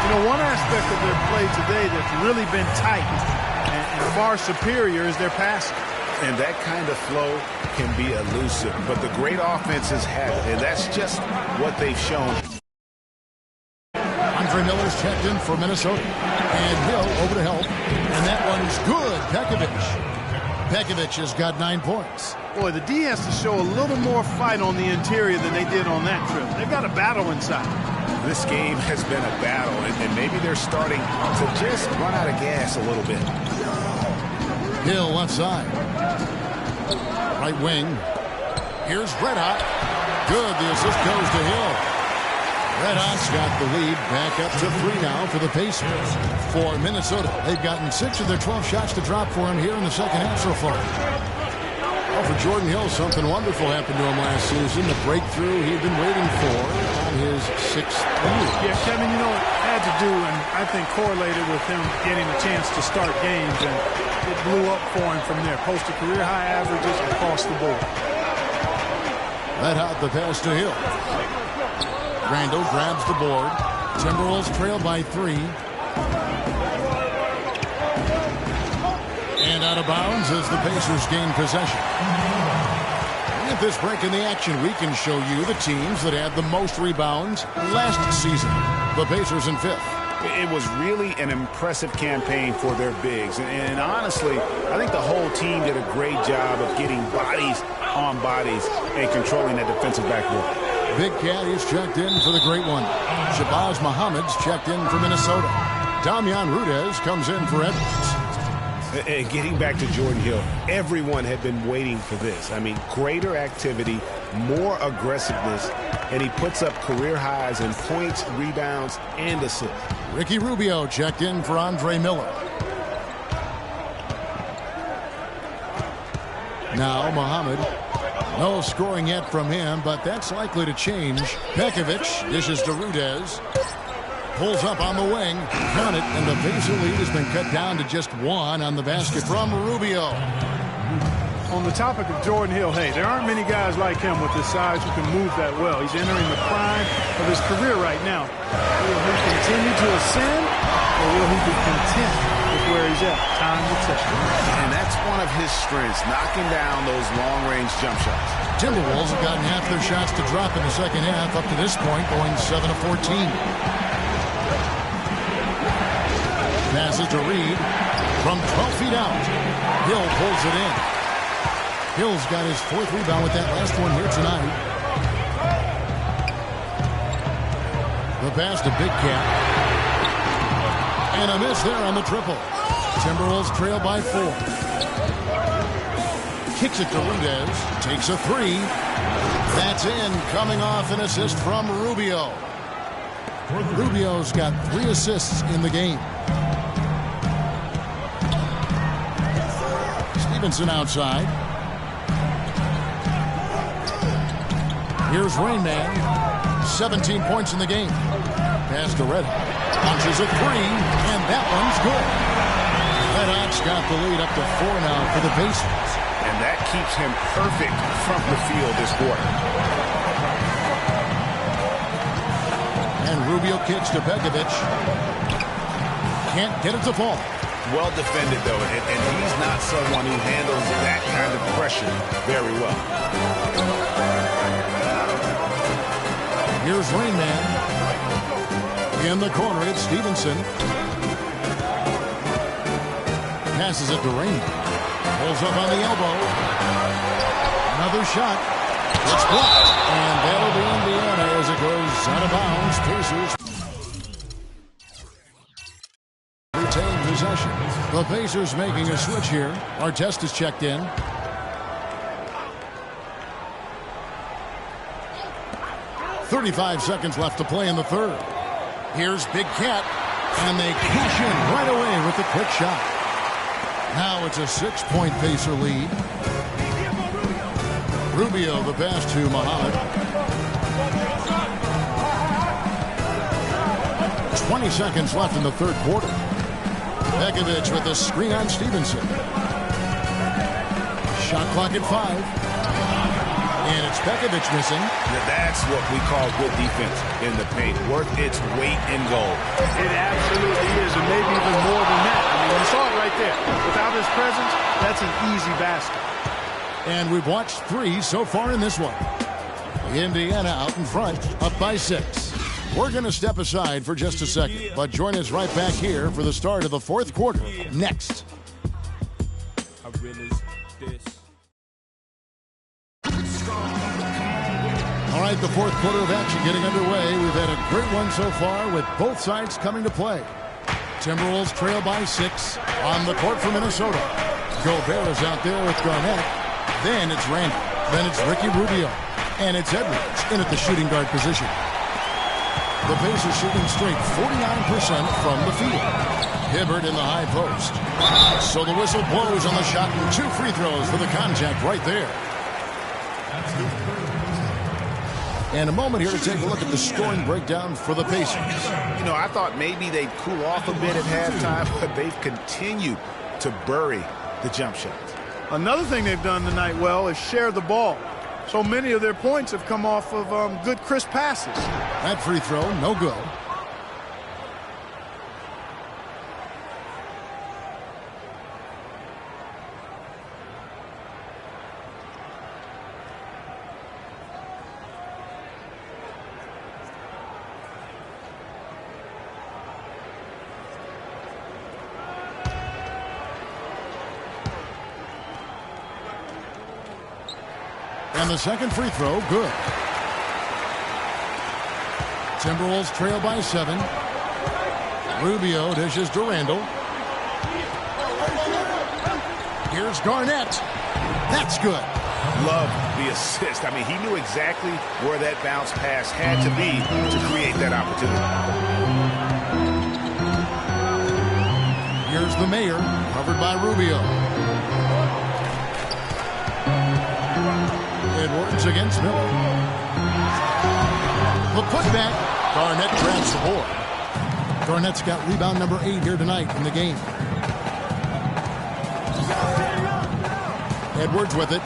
F: You know, one aspect of their play today that's really been tight and far superior is their passing.
E: And that kind of flow can be elusive, but the great offenses have it, and that's just what they've shown.
D: Andre Miller's checked in for Minnesota. And Hill over to help. And that one's good. Pekovic has got 9 points.
F: Boy, the D has to show a little more fight on the interior than they did on that trip. They've got a battle inside.
E: This game has been a battle, and maybe they're starting to just run out of gas a little bit.
D: Hill left side. Right wing. Here's Red Hot. Good. The assist goes to Hill. Red Hot's got the lead back up to 3 now for the Pacers. For Minnesota, they've gotten 6 of their 12 shots to drop for him here in the second half so far. Well, for Jordan Hill, something wonderful happened to him last season. The breakthrough he'd been waiting for on his 6th year.
F: Yeah, Kevin, you know, it had to do, and I think correlated with him getting a chance to start games, and it blew up for him from there. Posted career-high averages across the board.
D: Red Hot the pass to Hill. Randall grabs the board. Timberwolves trail by 3. And out of bounds as the Pacers gain possession. At this break in the action, we can show you the teams that had the most rebounds last season. The Pacers in 5th.
E: It was really an impressive campaign for their bigs. And honestly, I think the whole team did a great job of getting bodies on bodies and controlling that defensive backboard.
D: Big Cat is checked in for the great one. Shabazz Muhammad's checked in for Minnesota. Damian Rudez comes in for Edwards.
E: And getting back to Jordan Hill, everyone had been waiting for this. I mean, greater activity, more aggressiveness, and he puts up career highs in points, rebounds, and assists.
D: Ricky Rubio checked in for Andre Miller. Now Muhammad. No scoring yet from him, but that's likely to change. Pekovic dishes to Rudez. Pulls up on the wing. Count it, and the Pacer lead has been cut down to just 1 on the basket from Rubio.
F: On the topic of Jordan Hill, hey, there aren't many guys like him with his size who can move that well. He's entering the prime of his career right now. Will he continue to ascend, or will he be content with where he's at? Time will tell.
E: And that's one of his strengths, knocking down those long-range jump shots.
D: Timberwolves have gotten half their shots to drop in the second half up to this point, going 7 of 14. Passes to Reed from 12 feet out. Hill pulls it in. Hill's got his 4th rebound with that last one here tonight. The pass to Big Cat. And a miss there on the triple. Timberwolves trail by 4. Kicks it to Rudez. Takes a 3. That's in. Coming off an assist from Rubio. Rubio's got 3 assists in the game. Stevenson outside. Here's Rain Man. 17 points in the game. Pass to Red Hot. Punches a 3, and that one's good. Red Hot's got the lead up to 4 now for the Pacers.
E: And that keeps him perfect from the field this quarter.
D: And Rubio kicks to Pekovic. Can't get it to fall.
E: Well defended, though, and he's not someone who handles that kind of pressure very well.
D: Here's Rain Man. In the corner, it's Stevenson. Passes it to Rain. Pulls up on the elbow. Another shot. It's blocked. And that'll be Indiana as it goes out of bounds. Pacers retain possession. The Pacers making a switch here. Artest is checked in. .35 seconds left to play in the third. Here's Big Cat. And they cash in right away with the quick shot. Now it's a 6-point Pacer lead. Rubio the pass to Muhammad. 20 seconds left in the third quarter. Begovic with the screen on Stevenson. Shot clock at 5. And it's Begovic missing.
E: Now that's what we call good defense in the paint. Worth its weight in gold.
F: It absolutely is, and maybe even more than that. I mean, you saw it right there. Without his presence, that's an easy basket.
D: And we've watched 3 so far in this one. Indiana out in front, up by 6. We're going to step aside for just a second, but join us right back here for the start of the fourth quarter next. All right, the fourth quarter of action getting underway. We've had a great one so far with both sides coming to play. Timberwolves trail by 6 on the court for Minnesota. Gobert is out there with Garnett. Then it's Randall. Then it's Ricky Rubio. And it's Edwards in at the shooting guard position. The Pacers shooting straight 49% from the field. Hibbert in the high post. So the whistle blows on the shot and 2 free throws for the contact right there. And a moment here to take a look at the scoring breakdown for the Pacers.
E: You know, I thought maybe they'd cool off a bit at halftime, but they've continued to bury the jump shots.
F: Another thing they've done tonight well is share the ball. So many of their points have come off of good crisp passes.
D: That free throw, no good. And the second free throw, good. Timberwolves trail by 7. Rubio dishes to Randall. Here's Garnett. That's good.
E: Love the assist. I mean, he knew exactly where that bounce pass had to be to create that opportunity.
D: Here's the Mayor, covered by Rubio. Edwards against Miller. The putback. Garnett grabs the board. Garnett's got rebound number 8 here tonight in the game. Edwards with it.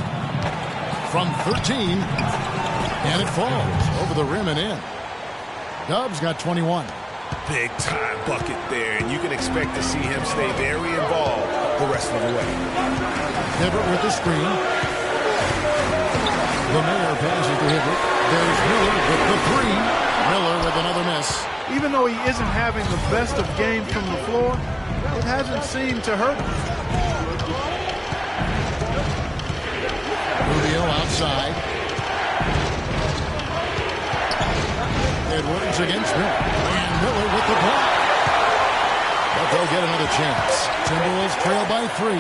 D: From 13. And it falls over the rim and in. Dubs got 21.
E: Big time bucket there, and you can expect to see him stay very involved the rest of the way.
D: Hibbert with the screen. The Mayor passes to Hibbert. There's Miller with the 3. Miller with another miss.
F: Even though he isn't having the best of games from the floor, it hasn't seemed to hurt him.
D: Rubio outside. Edwards against Miller. And Miller with the block. But they'll get another chance. Timberwolves trail by 3.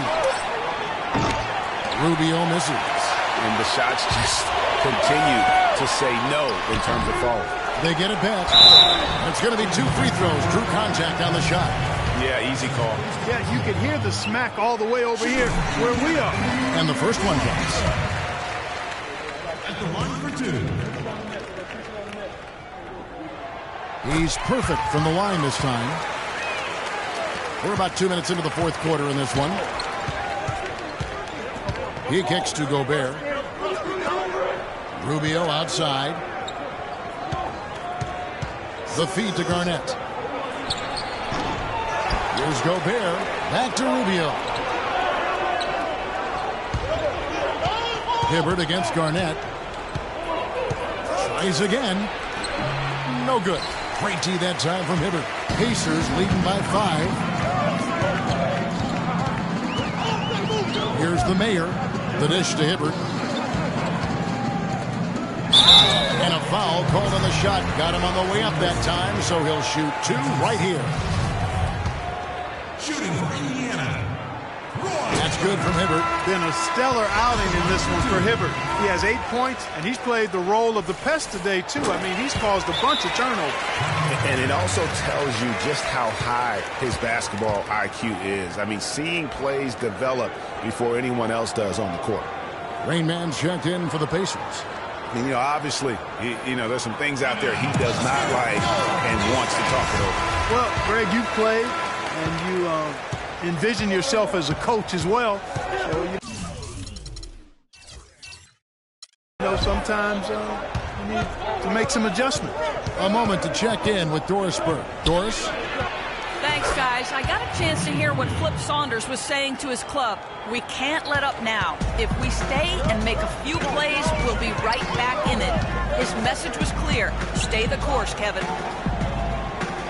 D: Rubio misses.
E: And the shots just continue to say no in terms of falling.
D: They get it back. It's going to be 2 free throws. Drew contact on the shot.
E: Yeah, easy call.
F: Yeah, you can hear the smack all the way over here where we are.
D: And the first one counts.
A: At the line for 2.
D: He's perfect from the line this time. We're about 2 minutes into the fourth quarter in this one. He kicks to Gobert. Rubio outside. The feed to Garnett. Here's Gobert. Back to Rubio. Hibbert against Garnett. Tries again. No good. Great tee that time from Hibbert. Pacers leading by 5. Here's the mayor. The dish to Hibbert. And a foul called on the shot. Got him on the way up that time, so he'll shoot 2 right here.
A: Shooting for Indiana.
D: That's good from Hibbert.
F: Been a stellar outing in this one for Hibbert. He has 8 points, and he's played the role of the pest today, too. I mean, he's caused a bunch of turnovers.
E: And it also tells you just how high his basketball IQ is. I mean, seeing plays develop before anyone else does on the court.
D: Rain Man checked in for the Pacers.
E: I mean, obviously, there's some things out there he does not like and wants to talk it over.
F: Well, Greg, you played, and you envision yourself as a coach as well. So, sometimes you need to make some adjustments.
D: A moment to check in with Doris Burke. Doris?
G: Thanks, guys. I got a chance to hear what Flip Saunders was saying to his club. We can't let up now. If we stay and make a few plays, we'll be right back in it. His message was clear. Stay the course, Kevin.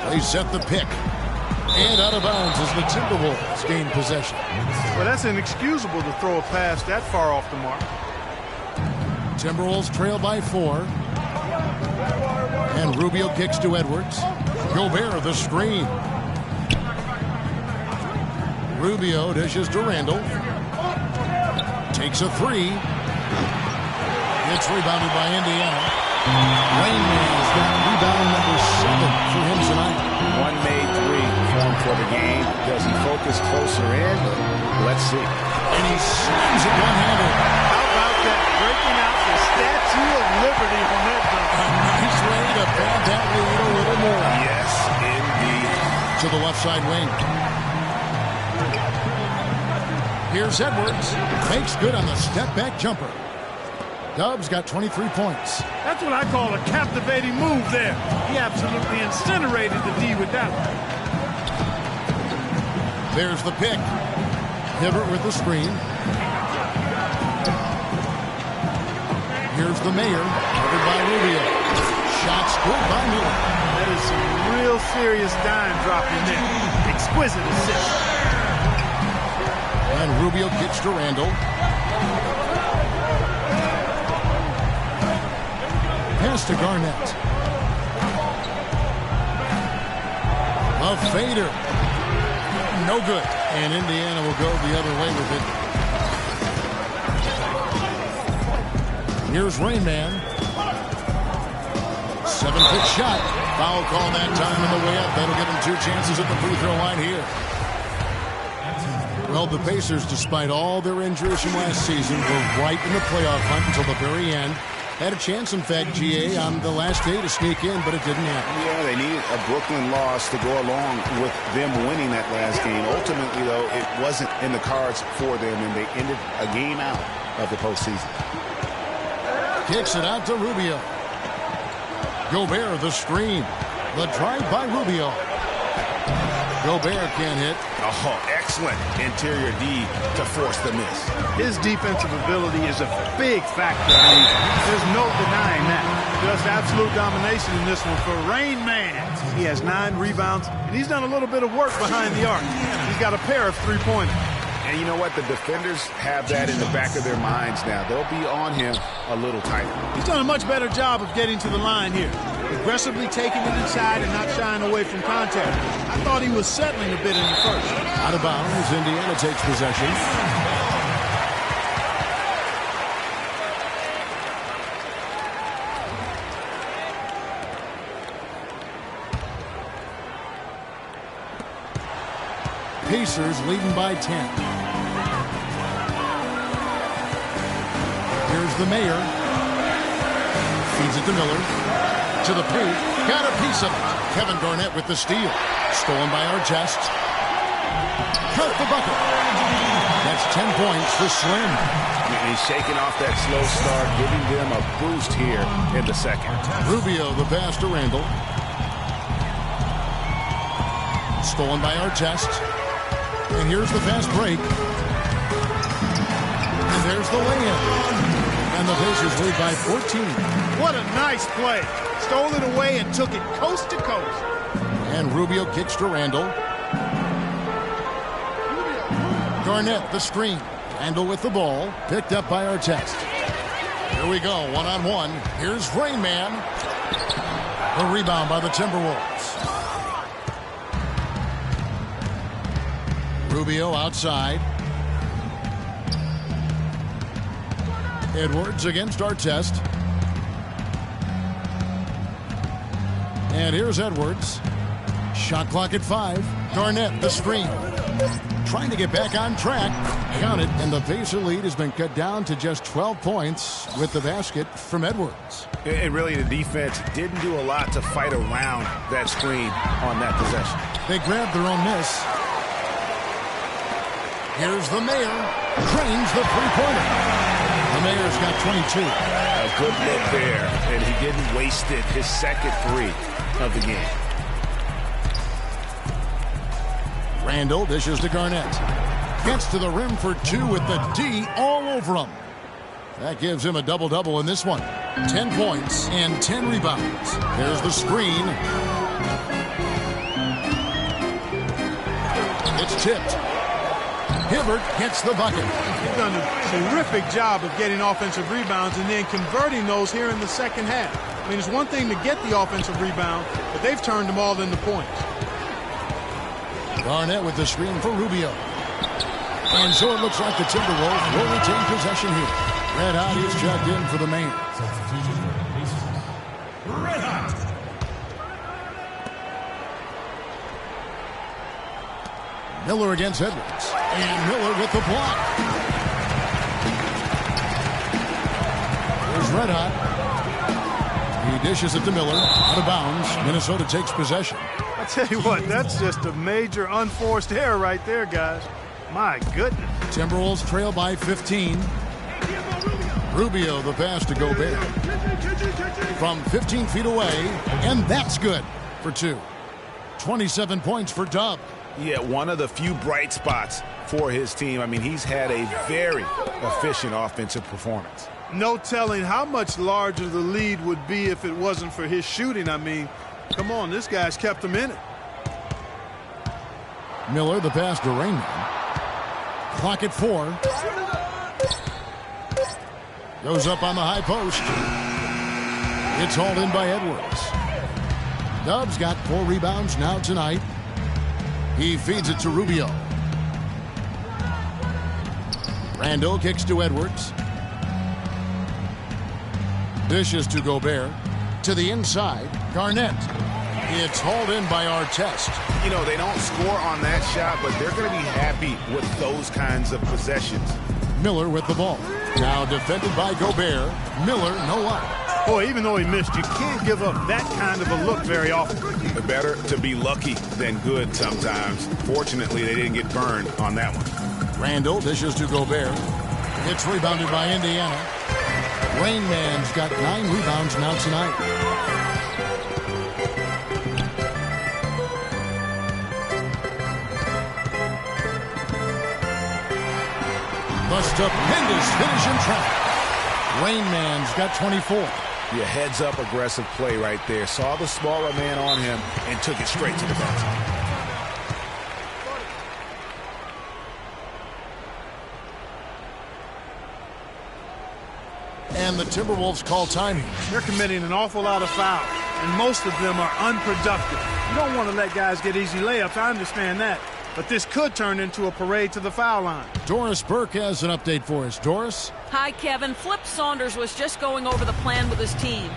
D: They set the pick. And out of bounds as the Timberwolves gain possession.
F: Well, that's inexcusable to throw a pass that far off the mark.
D: Timberwolves trail by 4. And Rubio kicks to Edwards. Gobert the screen. Rubio dishes to Randall. Takes a 3. It's rebounded by Indiana. Rain Man's got rebound number 7 for him tonight.
E: One made 3 for the game. Does he focus closer in? Let's see.
D: And he slams it one-handed.
F: How about that? Breaking out the Statue of Liberty on that jump.
D: A nice way to pad that lead a little more.
E: Yes, indeed.
D: To the left side wing. Here's Edwards. Makes good on the step-back jumper. Dubs got 23 points.
F: That's what I call a captivating move there. He absolutely incinerated the D with that one.
D: There's the pick. Hibbert with the screen. Here's the mayor, covered by Rubio. Shots good by Miller.
F: That is some real serious dime dropping there. Exquisite assist.
D: And Rubio kicks to Randall. Pass to Garnett. A fader. No good. And Indiana will go the other way with it. Here's Rain Man. 7-foot shot. Foul call that time on the way up. That'll give him 2 chances at the free throw line here. Well, the Pacers, despite all their injuries from last season, were right in the playoff hunt until the very end. Had a chance, in fact, GA, on the last day to sneak in, but it didn't happen.
E: Yeah, they needed a Brooklyn loss to go along with them winning that last game. Ultimately, though, it wasn't in the cards for them, and they ended a game out of the postseason.
D: Kicks it out to Rubio. Gobert, the screen. The drive by Rubio. Gobert can't hit.
E: Oh, excellent interior D to force the miss.
F: His defensive ability is a big factor. I mean, there's no denying that. Just absolute domination in this one for Rain Man. He has 9 rebounds, and he's done a little bit of work behind the arc. He's got a pair of 3-pointers.
E: And you know what? The defenders have that in the back of their minds now. They'll be on him a little tighter.
F: He's done a much better job of getting to the line here. Aggressively taking it inside and not shying away from contact. I thought he was settling a bit in the first.
D: Out of bounds, Indiana takes possession. Pacers leading by 10. Here's the mayor. Feeds it to Miller. To the paint. Got a piece of it. Kevin Garnett with the steal. Stolen by Artest. Cut the bucket. That's 10 points for Slim.
E: And he's shaking off that slow start, giving them a boost here in the second.
D: Rubio, the pass to Randall. Stolen by Artest. And here's the fast break. And there's the lay-in. And the Pacers lead by 14.
F: What a nice play. Stole it away and took it coast to coast.
D: And Rubio kicks to Randall. Garnett, the screen. Randall with the ball. Picked up by Artest. Here we go, one-on-one. Here's Rain Man. The rebound by the Timberwolves. Rubio outside. Edwards against Artest. And here's Edwards. Shot clock at 5. Garnett, the screen. Trying to get back on track. Count it, and the Pacer lead has been cut down to just 12 points with the basket from Edwards.
E: And really, the defense didn't do a lot to fight around that screen on that possession.
D: They grabbed their own miss. Here's the Mayor. Trains the three-pointer. The Mayor's got 22.
E: A good look there, and he didn't waste it. His second three of the game.
D: Randall dishes to Garnett. Gets to the rim for 2 with the D all over him. That gives him a double-double in this one. 10 points and 10 rebounds. There's the screen. It's tipped. Hibbert hits the bucket.
F: He's done a terrific job of getting offensive rebounds and then converting those here in the second half. I mean, it's one thing to get the offensive rebound, but they've turned them all into points.
D: Garnett with the screen for Rubio. And so it looks like the Timberwolves will retain possession here. Red Hot is checked in for the main.
A: Red Hot.
D: Miller against Edwards. And Miller with the block. Here's Red Hot. He dishes it to Miller. Out of bounds. Minnesota takes possession.
F: I tell you what, that's just a major unforced error right there, guys. My goodness.
D: Timberwolves trail by 15. Rubio, the pass to Gobert. From 15 feet away, and that's good for 2. 27 points for Dub.
E: Yeah, one of the few bright spots for his team. I mean, he's had a very efficient offensive performance.
F: No telling how much larger the lead would be if it wasn't for his shooting. I mean, come on, this guy's kept him in it.
D: Miller, the pass to Rainman. Clock at 4. Goes up on the high post. It's hauled in by Edwards. Dub's got 4 rebounds now tonight. He feeds it to Rubio. Randall kicks to Edwards. Dishes to Gobert. To the inside, Garnett. It's hauled in by Artest.
E: You know, they don't score on that shot, but they're going to be happy with those kinds of possessions.
D: Miller with the ball. Now defended by Gobert. Miller, no luck.
F: Boy, even though he missed, you can't give up that kind of a look very often.
E: Better to be lucky than good sometimes. Fortunately, they didn't get burned on that one.
D: Randall dishes to Gobert. It's rebounded by Indiana. Rain Man's got 9 rebounds now tonight. The stupendous finish in traffic. Rain Man's got 24.
E: Yeah, heads up aggressive play right there. Saw the smaller man on him and took it straight to the basket.
D: And the Timberwolves call time.
F: They're committing an awful lot of fouls, and most of them are unproductive. You don't want to let guys get easy layups. I understand that. But this could turn into a parade to the foul line.
D: Doris Burke has an update for us. Doris?
G: Hi, Kevin. Flip Saunders was just going over the plan with his team.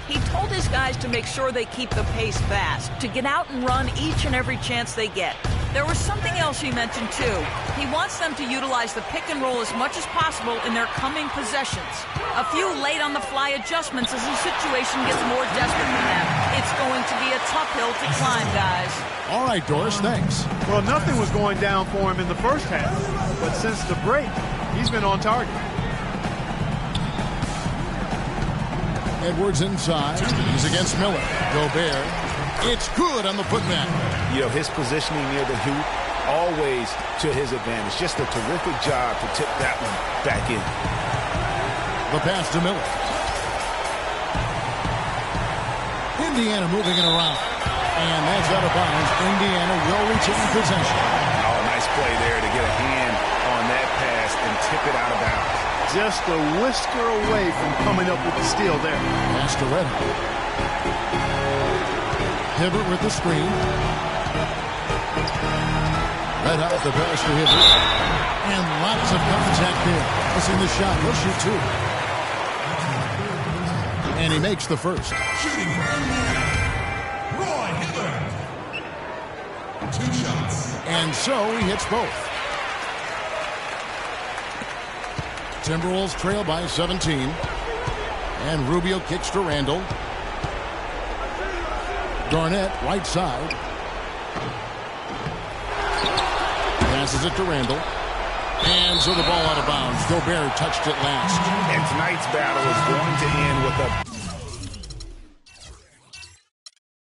G: He told his guys to make sure they keep the pace fast, to get out and run each and every chance they get. There was something else he mentioned, too. He wants them to utilize the pick and roll as much as possible in their coming possessions. A few late-on-the-fly adjustments as the situation gets more desperate for them. It's going to be a tough hill to climb, guys.
D: All right, Doris, thanks.
F: Well, nothing was going down for him in the first half, but since the break, he's been on target.
D: Edwards inside. He's against Miller. Gobert It's good on the putback.
E: You know, his positioning near the hoop, always to his advantage. Just a terrific job to tip that one back in.
D: The pass to Miller. Indiana moving it around. And that's out of bounds. Indiana will retain possession.
E: Oh, nice play there to get a hand on that pass and tip it out of bounds.
F: Just a whisker away from coming up with the steal there.
D: Pass to Reddick. Hibbert with the screen. Red out the pass to Hibbert. And lots of contact there. Missing the shot. He'll shoot two. And he makes the first.
A: Shooting for Indiana, Roy Hibbert. 2 shots.
D: And so he hits both. Timberwolves trail by 17. And Rubio kicks to Randall. Garnett, right side. Passes it to Randall. And so the ball out of bounds. Gobert touched it last.
E: And tonight's battle is going to end with a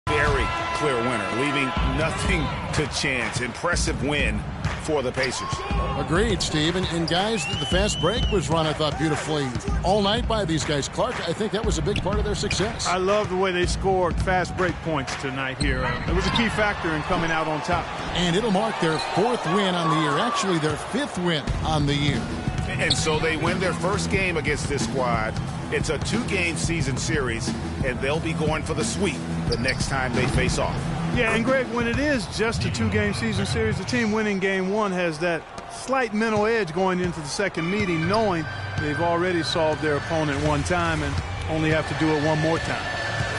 E: very clear winner, leaving nothing to chance. Impressive win for the Pacers.
D: Agreed, Steve. And guys, the fast break was run, I thought, beautifully all night by these guys. Clark, I think that was a big part of their success.
F: I love the way they scored fast break points tonight here. It was a key factor in coming out on top.
D: And it'll mark their 4th win on the year. Actually, their 5th win on the year.
E: And so they win their first game against this squad. It's a 2-game season series, and they'll be going for the sweep the next time they face off.
F: Yeah, and Greg, when it is just a 2-game season series, the team winning game 1 has that slight mental edge going into the second meeting, knowing they've already solved their opponent one time and only have to do it one more time.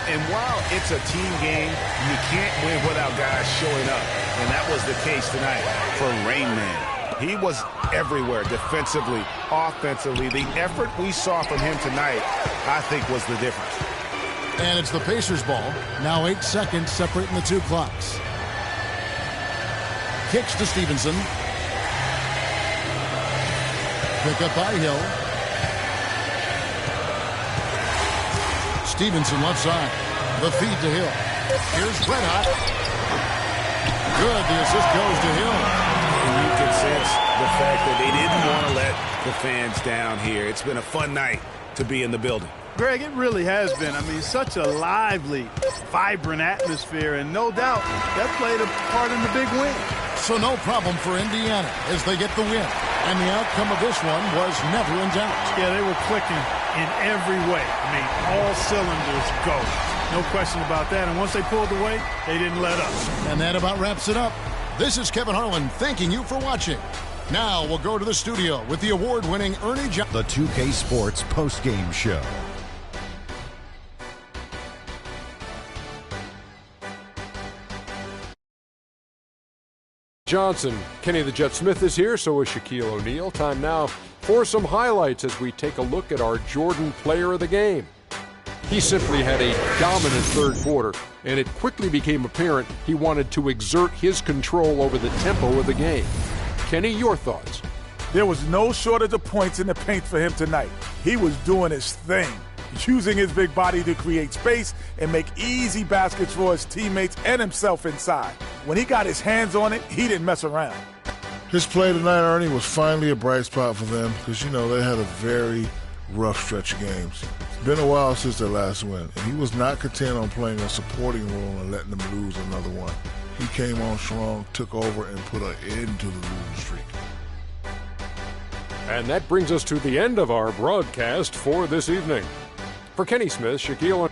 E: And while it's a team game, you can't win without guys showing up. And that was the case tonight for Rain Man. He was everywhere defensively, offensively. The effort we saw from him tonight, I think, was the difference.
D: And it's the Pacers ball. Now 8 seconds separating the 2 clocks. Kicks to Stevenson. Pick up by Hill. Stevenson left side. The feed to Hill. Here's Red Hot. Good. The assist goes to Hill.
E: And you can sense the fact that they didn't want to let the fans down here. It's been a fun night to be in the building.
F: Greg, it really has been. I mean, such a lively, vibrant atmosphere, and no doubt that played a part in the big win.
D: So no problem for Indiana as they get the win. And the outcome of this one was never in doubt.
F: Yeah, they were clicking in every way. I mean, all cylinders go. No question about that. And once they pulled away, they didn't let up.
D: And that about wraps it up. This is Kevin Harlan thanking you for watching. Now we'll go to the studio with the award-winning Ernie Johnson.
A: The 2K Sports postgame show.
B: Johnson. Kenny the Jet Smith is here, so is Shaquille O'Neal. Time now for some highlights as we take a look at our Jordan player of the game. He simply had a dominant third quarter, and it quickly became apparent he wanted to exert his control over the tempo of the game. Kenny, your thoughts?
I: There was no shortage of points in the paint for him tonight. He was doing his thing, using his big body to create space and make easy baskets for his teammates and himself inside. When he got his hands on it, he didn't mess around.
C: His play tonight, Ernie, was finally a bright spot for them because, you know, they had a very rough stretch of games. It's been a while since their last win, and he was not content on playing a supporting role and letting them lose another one. He came on strong, took over, and put an end to the losing streak.
B: And that brings us to the end of our broadcast for this evening. For Kenny Smith, Shaquille